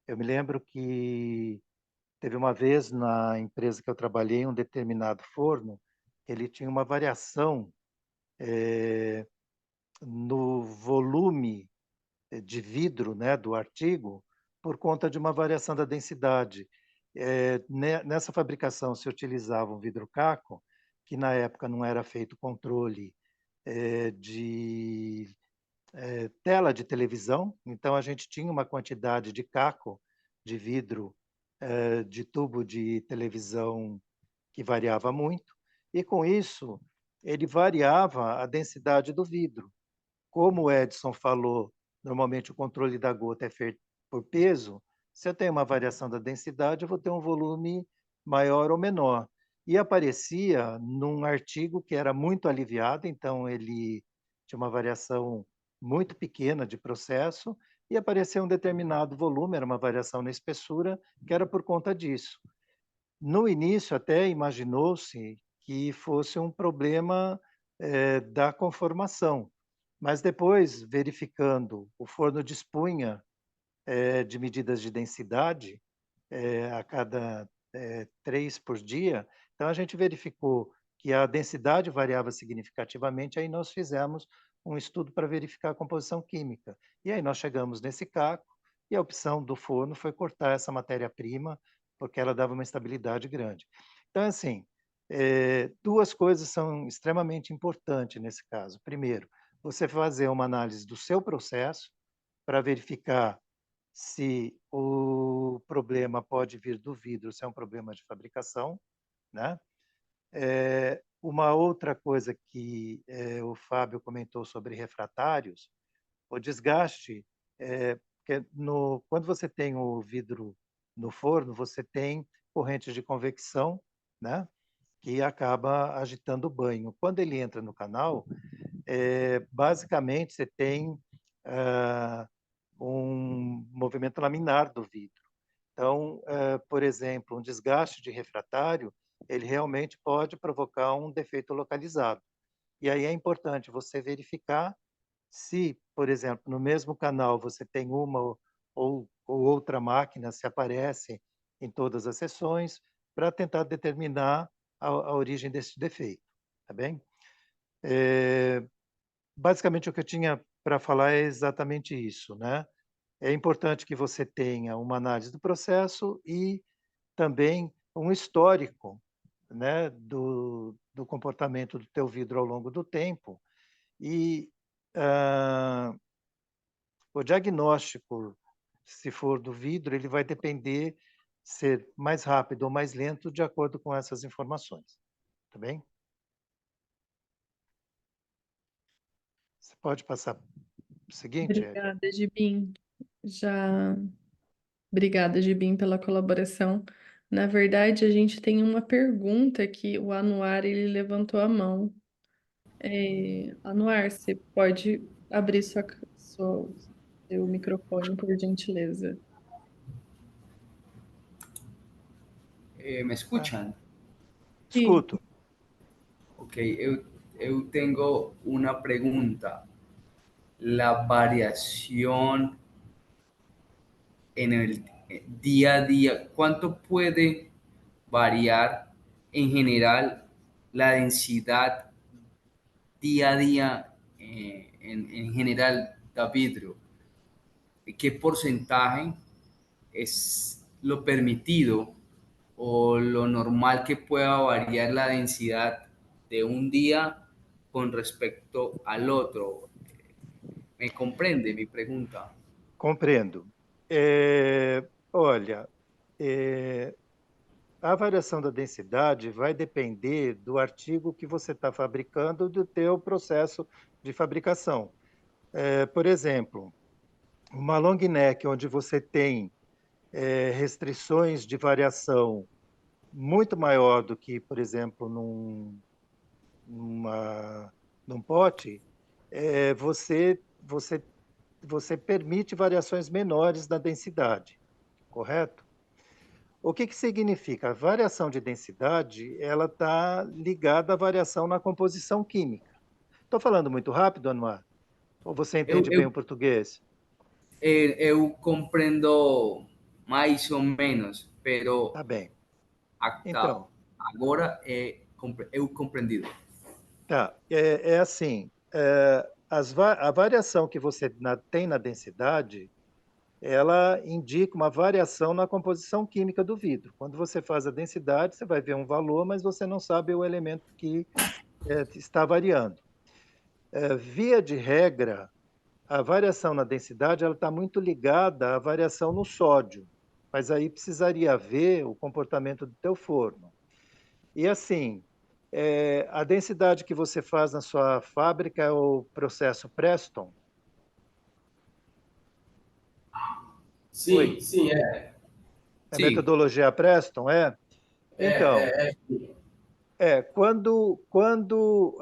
Eu me lembro que teve uma vez na empresa que eu trabalhei, um determinado forno, ele tinha uma variação no volume de vidro, né, do artigo, por conta de uma variação da densidade. Nessa fabricação se utilizava um vidro caco, que na época não era feito controle de tela de televisão, então a gente tinha uma quantidade de caco de vidro de tubo de televisão que variava muito, e com isso ele variava a densidade do vidro. Como o Edson falou, normalmente o controle da gota é feito por peso. Se eu tenho uma variação da densidade, eu vou ter um volume maior ou menor. E aparecia num artigo que era muito aliviado, então ele tinha uma variação muito pequena de processo, e aparecia um determinado volume, era uma variação na espessura, que era por conta disso. No início, até imaginou-se que fosse um problema da conformação, mas depois, verificando, o forno dispunha de medidas de densidade a cada 3 por dia, então a gente verificou que a densidade variava significativamente, aí nós fizemos um estudo para verificar a composição química. E aí nós chegamos nesse caco, e a opção do forno foi cortar essa matéria-prima, porque ela dava uma estabilidade grande. Então, assim, duas coisas são extremamente importantes nesse caso. Primeiro, você fazer uma análise do seu processo, para verificar se o problema pode vir do vidro, se é um problema de fabricação, né? Uma outra coisa que o Fábio comentou sobre refratários, o desgaste, quando você tem o vidro no forno, você tem correntes de convecção, né? Que acaba agitando o banho. Quando ele entra no canal, basicamente você tem um movimento laminar do vidro. Então, por exemplo, um desgaste de refratário, ele realmente pode provocar um defeito localizado. E aí é importante você verificar se, por exemplo, no mesmo canal você tem uma ou outra máquina, se aparece em todas as seções, para tentar determinar a origem desse defeito, tá bem? Basicamente, o que eu tinha para falar é exatamente isso, né? É importante que você tenha uma análise do processo e também um histórico, né, do comportamento do teu vidro ao longo do tempo. E o diagnóstico, se for do vidro, ele vai depender ser mais rápido ou mais lento de acordo com essas informações. Tá bem? Você pode passar para o seguinte, Hélio? Obrigada, Gibim. Já. Obrigada, Gibim, pela colaboração. Na verdade, a gente tem uma pergunta que o Anuar ele levantou a mão. Anuar, você pode abrir seu microfone, por gentileza? ¿Me escuchan? Sim. Escuto. Ok, eu tengo una pregunta. La variación en el día a día, ¿cuánto puede variar en general la densidad día a día en general de vidrio? ¿Qué porcentaje es lo permitido o lo normal que pueda variar la densidad de un día con respecto al otro? ¿Me comprende mi pregunta? Compreendo. Olha, a variação da densidade vai depender do artigo que você está fabricando, do teu processo de fabricação. Por exemplo, uma long neck, onde você tem restrições de variação muito maior do que, por exemplo, num pote, você permite variações menores da densidade, correto? O que significa? A variação de densidade ela está ligada à variação na composição química. Estou falando muito rápido, Anuar? Ou você Eu, entende bem eu, o português? eu compreendo mais ou menos, pero Tá bem. hasta Então, agora eu compreendido. tá. Assim, a variação que você tem na densidade, ela indica uma variação na composição química do vidro. Quando você faz a densidade, você vai ver um valor, mas você não sabe o elemento que está variando. Via de regra, a variação na densidade ela está muito ligada à variação no sódio, mas aí precisaria ver o comportamento do teu forno. E assim, a densidade que você faz na sua fábrica é o processo Preston? Sim, Oi? sim, A sim. metodologia Preston, é? Então, quando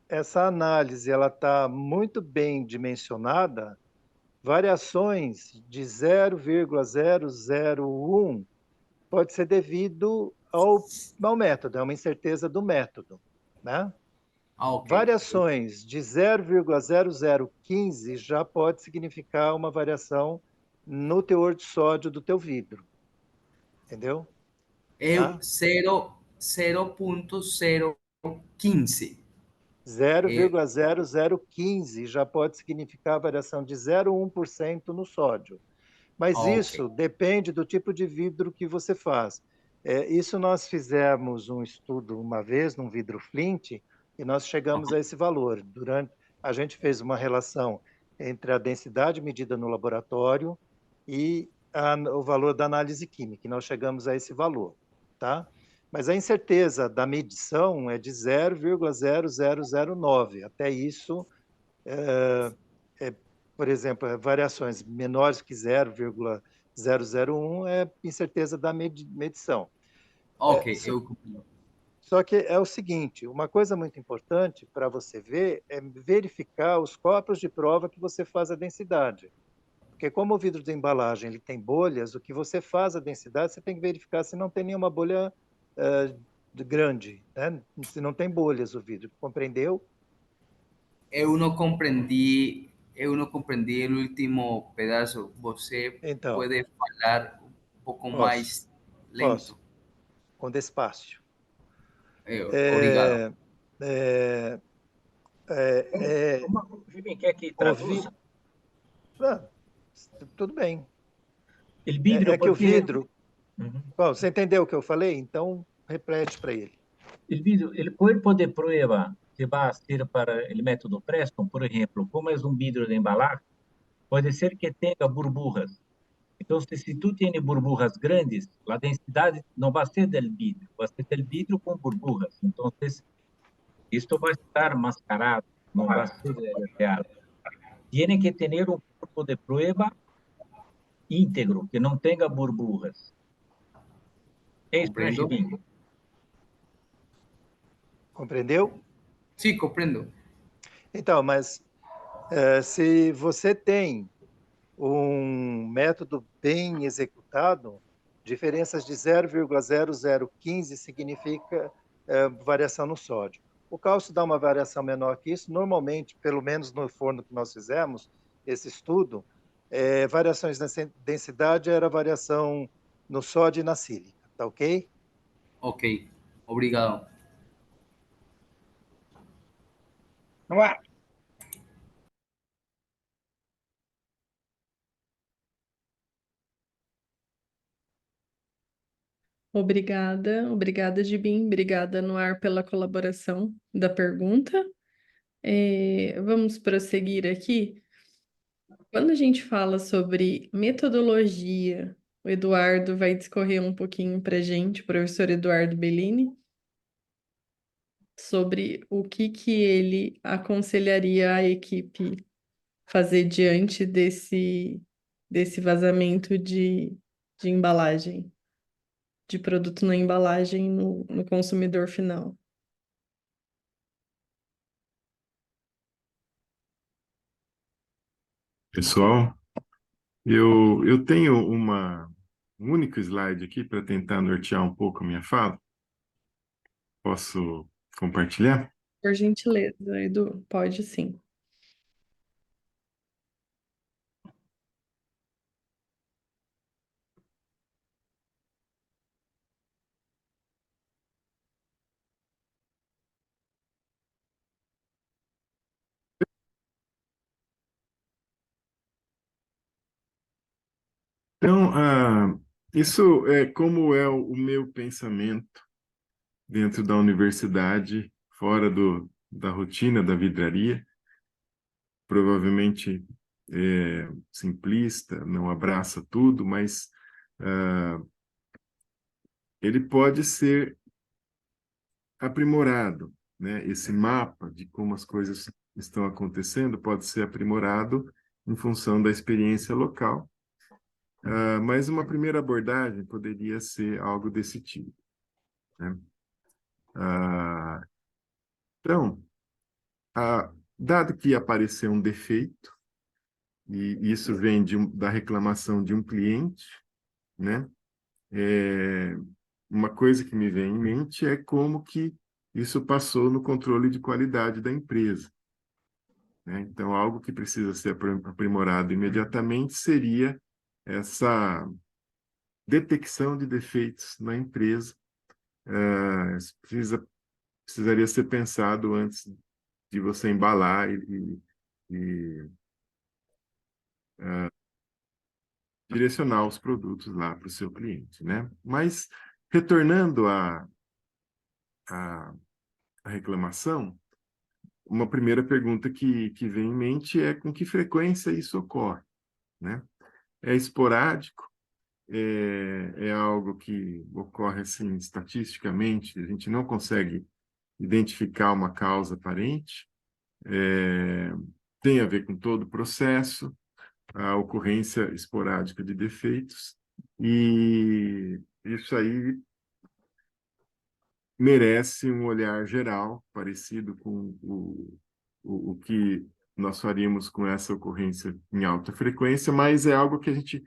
essa análise ela está muito bem dimensionada, variações de 0,001 pode ser devido ao método, é uma incerteza do método, né? Ok. Variações de 0,0015 já pode significar uma variação no teor de sódio do teu vidro, entendeu? Eu Tá? 0.015. 0,0015 já pode significar variação de 0,1% no sódio. Mas Ok. isso depende do tipo de vidro que você faz. Isso nós fizemos um estudo uma vez num vidro Flint e nós chegamos a esse valor. A gente fez uma relação entre a densidade medida no laboratório e o valor da análise química, e nós chegamos a esse valor, tá? Mas a incerteza da medição é de 0,0009. Até isso, por exemplo, variações menores que 0,001 é incerteza da medição. Ok, eu compreendo. Só que é o seguinte, uma coisa muito importante para você ver é verificar os copos de prova que você faz a densidade. Porque como o vidro de embalagem ele tem bolhas, o que você faz a densidade, você tem que verificar se não tem nenhuma bolha grande, né? Se não tem bolhas o vidro, compreendeu? Eu não compreendi o último pedaço. Você Então, pode falar um pouco posso, mais posso, lento? com despacio. Obrigado. É, é, Jimmy, quer que ouvi... traduza? Ah, tudo bem. El vidrio, É que o porque vidro... Uhum. Bom, você entendeu o que eu falei? Então, repete para ele. El vidrio, el cuerpo de prueba que va a ser para el método Preston, por ejemplo, como es un vidrio de embalaje, puede ser que tenga burbujas. Entonces, si tú tienes burbujas grandes, la densidad no va a ser del vidrio, va a ser del vidrio con burbujas. Entonces, esto va a estar mascarado, no va a ser real. Tiene que tener un cuerpo de prueba íntegro, que no tenga burbujas. ¿Es para Compreendo. Jimmy? Compreendeu? Sim, compreendo. Então, mas se você tem um método bem executado, diferenças de 0,0015 significa variação no sódio. O cálcio dá uma variação menor que isso. Normalmente, pelo menos no forno que nós fizemos, esse estudo, variações na densidade era variação no sódio e na sílica, tá ok? Ok, obrigado. No ar. Obrigada, obrigada, Gibim, obrigada, Noar, pela colaboração da pergunta. Vamos prosseguir aqui. Quando a gente fala sobre metodologia, o Eduardo vai discorrer um pouquinho para a gente, o professor Eduardo Bellini, sobre o que ele aconselharia à equipe fazer diante desse vazamento de embalagem, de produto na embalagem no consumidor final. Pessoal, eu tenho um único slide aqui para tentar nortear um pouco a minha fala. Posso compartilhar? Por gentileza, Edu, pode sim. Então, isso é como é o meu pensamento dentro da universidade, fora da rotina da vidraria. Provavelmente é simplista, não abraça tudo, mas ele pode ser aprimorado, né? Esse mapa de como as coisas estão acontecendo pode ser aprimorado em função da experiência local. Mas uma primeira abordagem poderia ser algo desse tipo, né? Então, dado que apareceu um defeito, e isso vem da reclamação de um cliente, né? Uma coisa que me vem em mente é como que isso passou no controle de qualidade da empresa, né? Então, algo que precisa ser aprimorado imediatamente seria essa detecção de defeitos na empresa. Isso precisaria ser pensado antes de você embalar e direcionar os produtos lá para o seu cliente, né? Mas, retornando à reclamação, uma primeira pergunta que vem em mente é com que frequência isso ocorre, né? É esporádico? É algo que ocorre assim estatisticamente? A gente não consegue identificar uma causa aparente? Tem a ver com todo o processo, a ocorrência esporádica de defeitos, e isso aí merece um olhar geral, parecido com o que nós faríamos com essa ocorrência em alta frequência, mas é algo que a gente,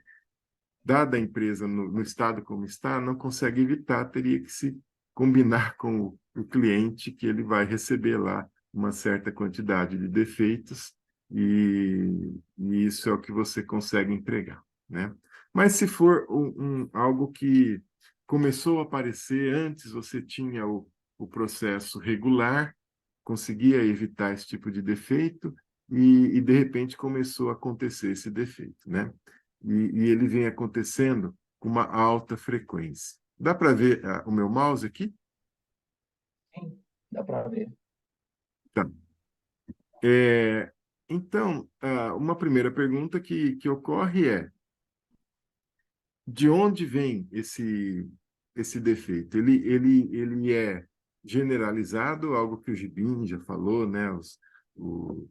dada a empresa no estado como está, não consegue evitar, teria que se combinar com o cliente que ele vai receber lá uma certa quantidade de defeitos e isso é o que você consegue entregar, né? Mas se for algo que começou a aparecer antes, você tinha o processo regular, conseguia evitar esse tipo de defeito de repente começou a acontecer esse defeito, né? E ele vem acontecendo com uma alta frequência. Dá para ver o meu mouse aqui? Sim, dá para ver. Tá. Então, uma primeira pergunta que ocorre é: de onde vem esse defeito? Ele é generalizado, algo que o Gibin já falou, né? O,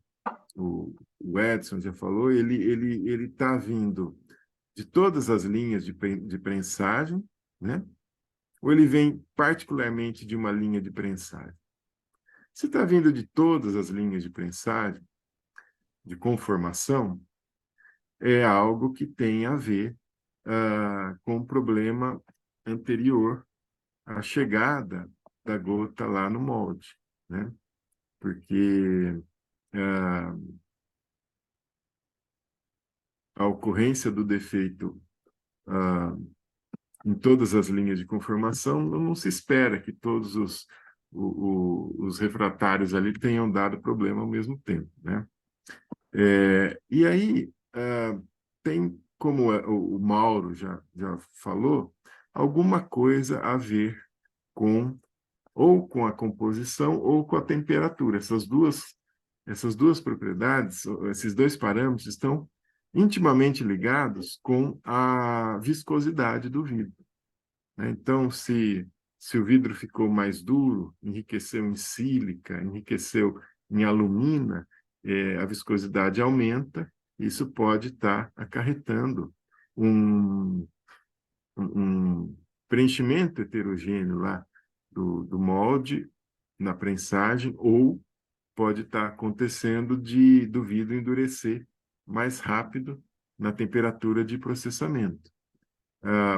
o Edson já falou, ele está vindo de todas as linhas de prensagem, né? Ou ele vem particularmente de uma linha de prensagem? Se está vindo de todas as linhas de prensagem, de conformação, é algo que tem a ver com o problema anterior à chegada da gota lá no molde, né? Porque a ocorrência do defeito em todas as linhas de conformação, não se espera que todos os refratários ali tenham dado problema ao mesmo tempo, né? E aí, tem, como o Mauro já falou, alguma coisa a ver com ou com a composição ou com a temperatura. Essas duas propriedades, esses dois parâmetros estão intimamente ligados com a viscosidade do vidro, né? Então, se o vidro ficou mais duro, enriqueceu em sílica, enriqueceu em alumina, a viscosidade aumenta, isso pode estar acarretando um, um preenchimento heterogêneo lá do molde na prensagem, ou pode estar acontecendo do vidro endurecer mais rápido na temperatura de processamento.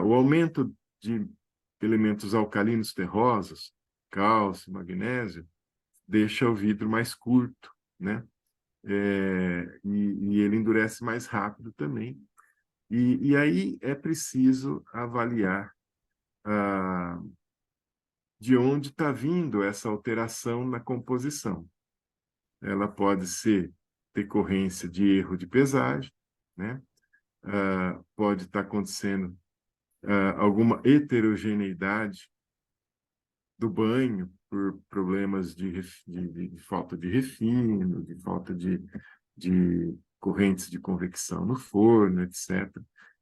O aumento de elementos alcalinos terrosos, cálcio, magnésio, deixa o vidro mais curto, né? E ele endurece mais rápido também. E aí é preciso avaliar de onde está vindo essa alteração na composição. Ela pode ser decorrência de erro de pesagem, né? Pode estar acontecendo alguma heterogeneidade do banho por problemas de falta de refino, de falta de correntes de convecção no forno, etc.,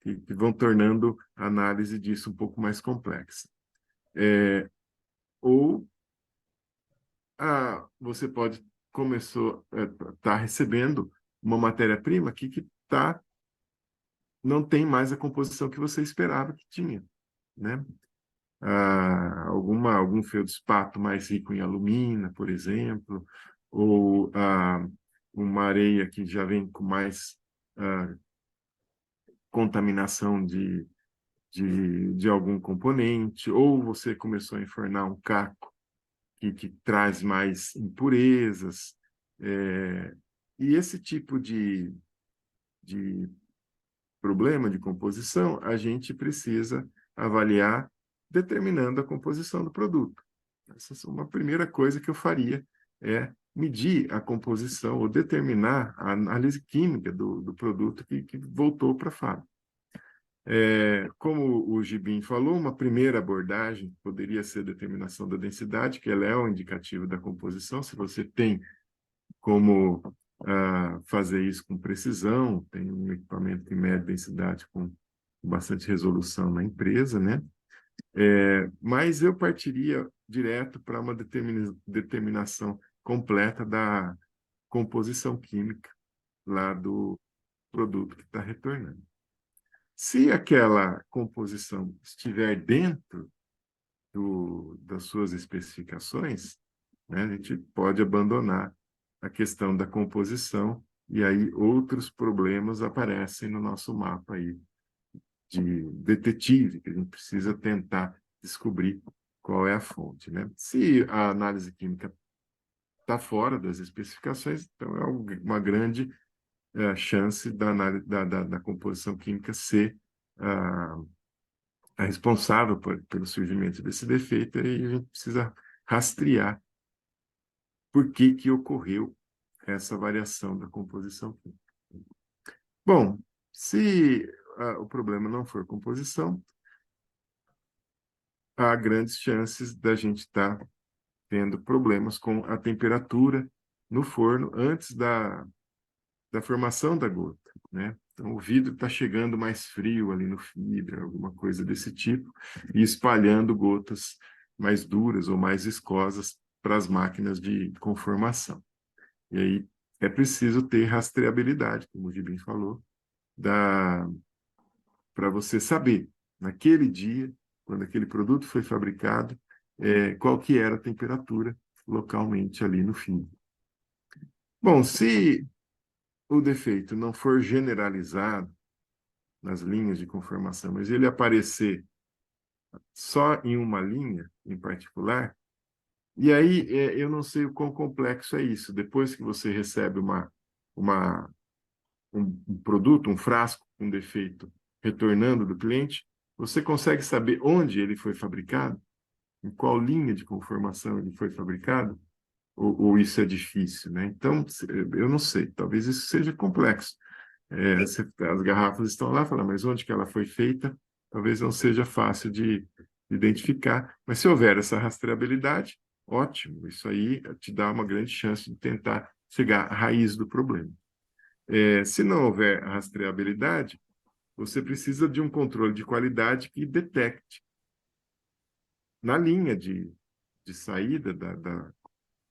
que vão tornando a análise disso um pouco mais complexa. Ou você pode tá recebendo uma matéria-prima que não tem mais a composição que você esperava que tinha, né? Algum feldspato mais rico em alumina, por exemplo, ou uma areia que já vem com mais contaminação de algum componente, ou você começou a enfornar um caco que traz mais impurezas. E esse tipo de problema de composição, a gente precisa avaliar determinando a composição do produto. Essa é uma primeira coisa que eu faria, é medir a composição ou determinar a análise química do produto que voltou para a fábrica. Como o Gibin falou, uma primeira abordagem poderia ser a determinação da densidade, que ela é um indicativo da composição. Se você tem como fazer isso com precisão. Tem um equipamento que mede densidade com bastante resolução na empresa, né? Mas eu partiria direto para uma determinação completa da composição química lá do produto que está retornando. Se aquela composição estiver dentro das suas especificações, né, a gente pode abandonar a questão da composição e aí outros problemas aparecem no nosso mapa aí de detetive, que a gente precisa tentar descobrir qual é a fonte, né? Se a análise química está fora das especificações, então é uma grande chance da composição química ser a responsável pelo surgimento desse defeito, e a gente precisa rastrear por que ocorreu essa variação da composição química. Bom, se o problema não for composição, há grandes chances da gente estar tendo problemas com a temperatura no forno antes da formação da gota, né? Então, o vidro está chegando mais frio ali no vidro, alguma coisa desse tipo, e espalhando gotas mais duras ou mais viscosas para as máquinas de conformação. E aí é preciso ter rastreabilidade, como o Gibim falou, para você saber, naquele dia, quando aquele produto foi fabricado, qual que era a temperatura localmente ali no fim. Bom, se o defeito não for generalizado nas linhas de conformação, mas ele aparecer só em uma linha em particular, e aí eu não sei o quão complexo é isso. Depois que você recebe um produto, um frasco com defeito retornando do cliente, você consegue saber onde ele foi fabricado, em qual linha de conformação ele foi fabricado, ou isso é difícil, né? Então, eu não sei, talvez isso seja complexo. As garrafas estão lá, falam, mas onde que ela foi feita? Talvez não seja fácil de identificar, mas se houver essa rastreabilidade, ótimo, isso aí te dá uma grande chance de tentar chegar à raiz do problema. Se não houver rastreabilidade, você precisa de um controle de qualidade que detecte na linha de saída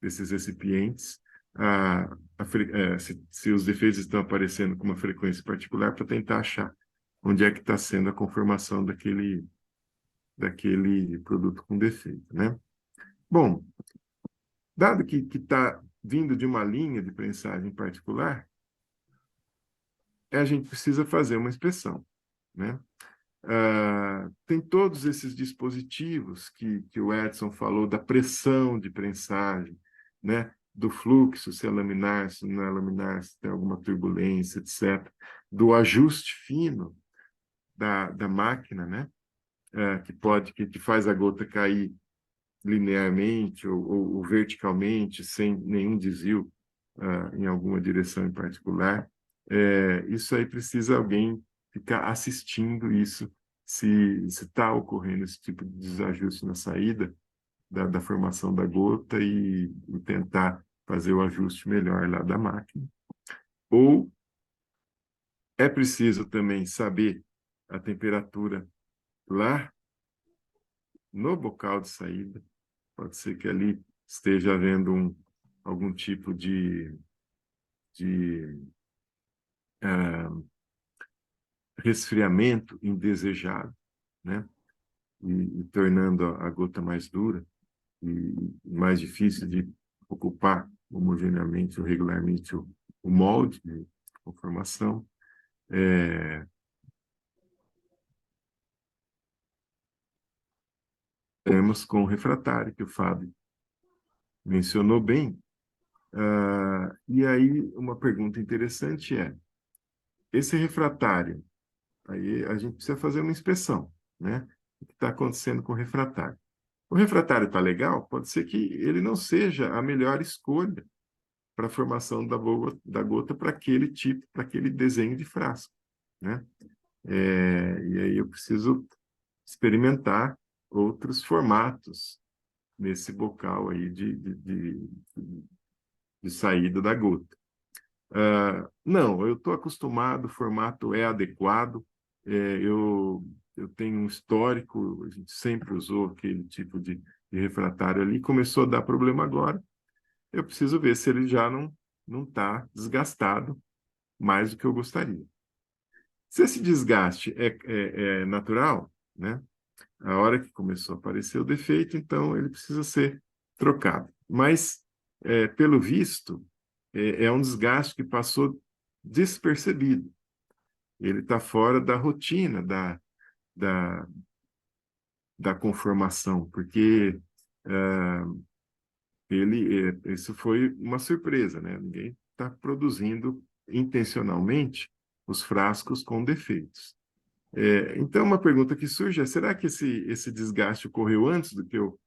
desses recipientes se os defeitos estão aparecendo com uma frequência particular, para tentar achar onde é que está sendo a conformação daquele produto com defeito, né? Bom, dado que está vindo de uma linha de prensagem particular, a gente precisa fazer uma inspeção, né? Tem todos esses dispositivos que o Edson falou, da pressão de prensagem, né? Do fluxo, se é laminar, se não é laminar, se tem alguma turbulência, etc. Do ajuste fino da máquina, né? Que faz a gota cair linearmente ou verticalmente, sem nenhum desvio em alguma direção em particular. Isso aí precisa alguém ficar assistindo isso, se está ocorrendo esse tipo de desajuste na saída da formação da gota e tentar fazer o ajuste melhor lá da máquina. Ou é preciso também saber a temperatura lá no bocal de saída. Pode ser que ali esteja havendo algum tipo de resfriamento indesejado, né? E tornando a gota mais dura e mais difícil de ocupar homogeneamente ou regularmente o molde de conformação. Temos com o refratário, que o Fábio mencionou bem. E aí, uma pergunta interessante esse refratário, aí a gente precisa fazer uma inspeção, né? O que está acontecendo com o refratário? O refratário está legal? Pode ser que ele não seja a melhor escolha para a formação da gota para aquele tipo, para aquele desenho de frasco, né? E aí eu preciso experimentar outros formatos nesse bocal aí de saída da gota. Não, eu estou acostumado, o formato é adequado, eu tenho um histórico, a gente sempre usou aquele tipo de refratário ali, começou a dar problema agora, eu preciso ver se ele já não está desgastado mais do que eu gostaria. Se esse desgaste é natural, né? A hora que começou a aparecer o defeito, então ele precisa ser trocado. Mas, pelo visto, é um desgaste que passou despercebido. Ele está fora da rotina da, da conformação, porque isso foi uma surpresa, né? Ninguém está produzindo intencionalmente os frascos com defeitos. Então, uma pergunta que surge é: será que esse desgaste ocorreu antes do que eu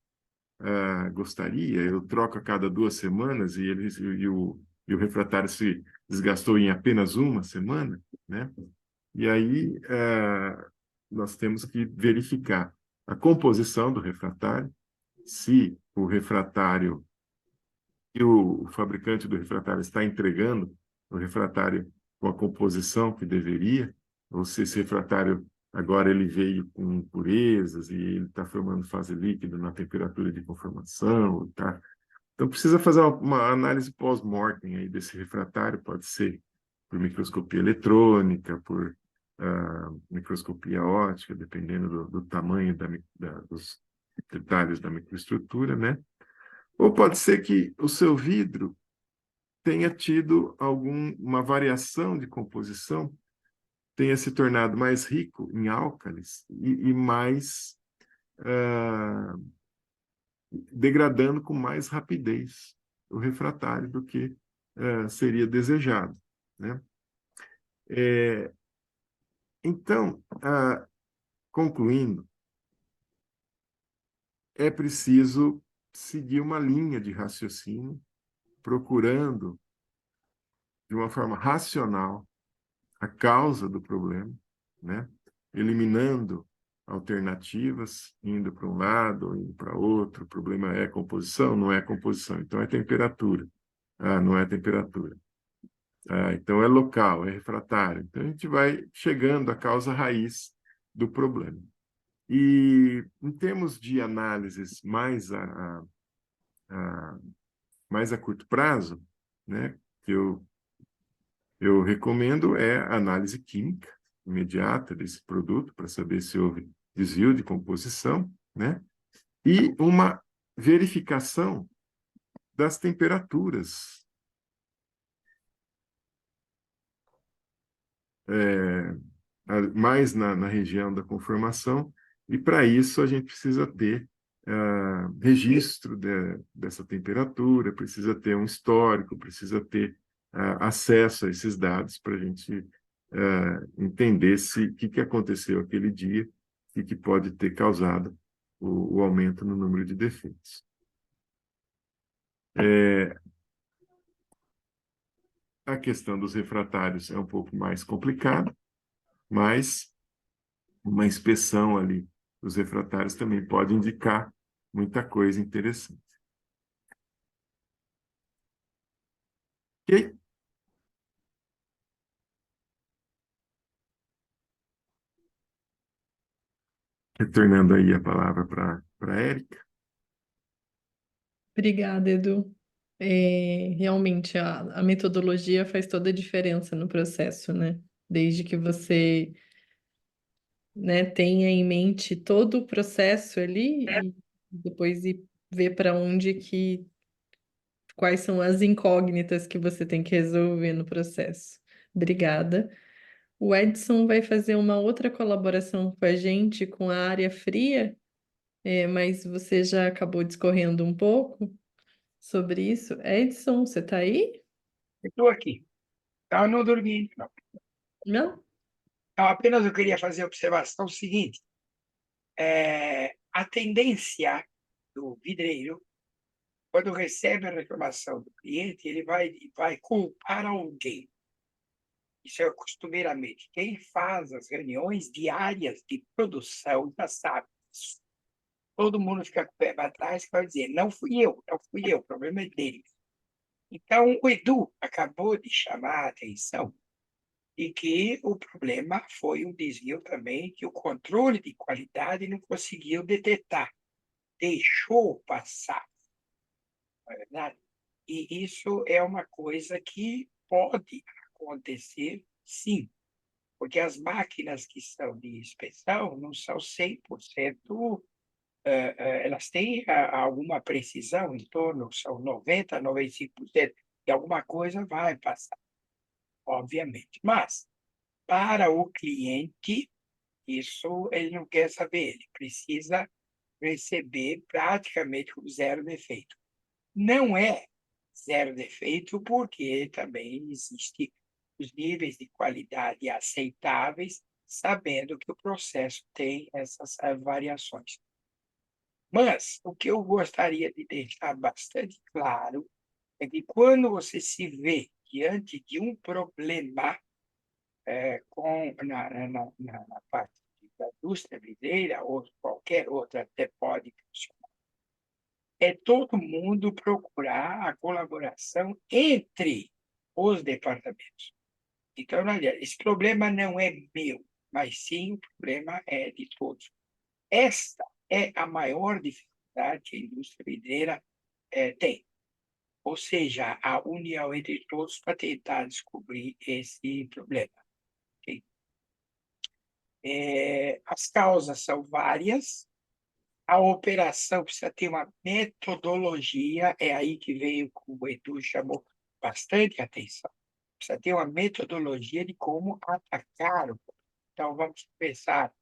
gostaria? Eu troco a cada 2 semanas e o refratário se desgastou em apenas uma semana, né? E aí nós temos que verificar a composição do refratário, se o refratário e o fabricante do refratário está entregando o refratário com a composição que deveria, ou se esse refratário agora ele veio com impurezas e ele está formando fase líquida na temperatura de conformação, tá? Então precisa fazer uma análise pós-mortem aí desse refratário, pode ser por microscopia eletrônica, por microscopia óptica, dependendo do tamanho dos detalhes da microestrutura, né? Ou pode ser que o seu vidro tenha tido uma variação de composição, tenha se tornado mais rico em álcalis e mais degradando com mais rapidez o refratário do que seria desejado, né? Então, concluindo, é preciso seguir uma linha de raciocínio, procurando, de uma forma racional, a causa do problema, né? Eliminando alternativas, indo para um lado, indo para outro. O problema é composição? Não é composição. Então é temperatura. Não é temperatura. Então é local, é refratário. Então a gente vai chegando à causa raiz do problema. E em termos de análises mais a curto prazo, né, que eu recomendo a análise química imediata desse produto para saber se houve desvio de composição, né, e uma verificação das temperaturas mais na região da conformação, e para isso a gente precisa ter registro dessa temperatura, precisa ter um histórico, precisa ter acesso a esses dados para a gente entender o que aconteceu aquele dia e que pode ter causado o aumento no número de defeitos. A questão dos refratários é um pouco mais complicada, mas uma inspeção ali dos refratários também pode indicar muita coisa interessante. Ok? Retornando aí a palavra para a Érica. Obrigada, Edu. Realmente, a metodologia faz toda a diferença no processo, né? Desde que você, né, tenha em mente todo o processo ali e depois ir ver para quais são as incógnitas que você tem que resolver no processo. Obrigada. O Edson vai fazer uma outra colaboração com a gente com a área fria, mas você já acabou discorrendo um pouco sobre isso. Edson, você está aí? Estou aqui. Tá, não dormi, não. Não? Não, apenas eu queria fazer a observação seguinte. A tendência do vidreiro, quando recebe a reclamação do cliente, ele vai culpar alguém. Isso é costumeiramente. Quem faz as reuniões diárias de produção já sabe isso. Todo mundo fica com o pé para trás e vai dizer: não fui eu, o problema é dele. Então, o Edu acabou de chamar a atenção de que o problema foi um desvio também que o controle de qualidade não conseguiu detectar, deixou passar, não é verdade? E isso é uma coisa que pode acontecer, sim, porque as máquinas que são de inspeção não são 100%, elas têm alguma precisão, em torno, são 90%, 95%, e alguma coisa vai passar, obviamente. Mas, para o cliente, isso ele não quer saber, ele precisa receber praticamente com zero defeito. Não é zero defeito, porque também existe os níveis de qualidade aceitáveis, sabendo que o processo tem essas variações. Mas o que eu gostaria de deixar bastante claro é que quando você se vê diante de um problema na parte da indústria vidreira ou qualquer outra, até pode funcionar, é todo mundo procurar a colaboração entre os departamentos. Então, não adianta, esse problema não é meu, mas sim o problema é de todos. Esta é a maior dificuldade que a indústria vidreira tem, ou seja, a união entre todos para tentar descobrir esse problema. Ok? As causas são várias, a operação precisa ter uma metodologia, é aí que veio que o Edu chamou bastante atenção. Precisa ter uma metodologia de como atacar o problema. Então, vamos pensar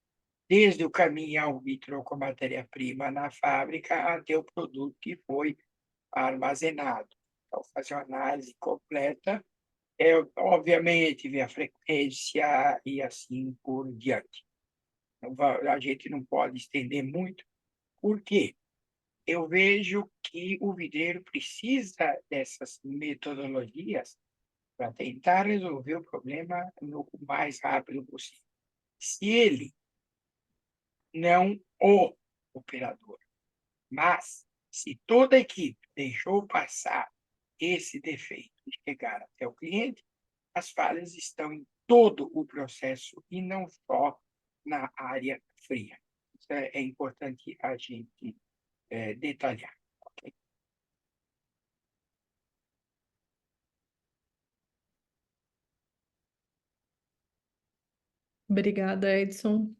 desde o caminhão que trocou matéria-prima na fábrica até o produto que foi armazenado. Então, fazer uma análise completa, obviamente, ver a frequência e assim por diante. A gente não pode estender muito, porque eu vejo que o vidreiro precisa dessas metodologias para tentar resolver o problema no mais rápido possível. Se ele, não o operador, mas se toda a equipe deixou passar esse defeito e chegar até o cliente, as falhas estão em todo o processo e não só na área fria. Isso é importante a gente detalhar. Ok? Obrigada, Edson.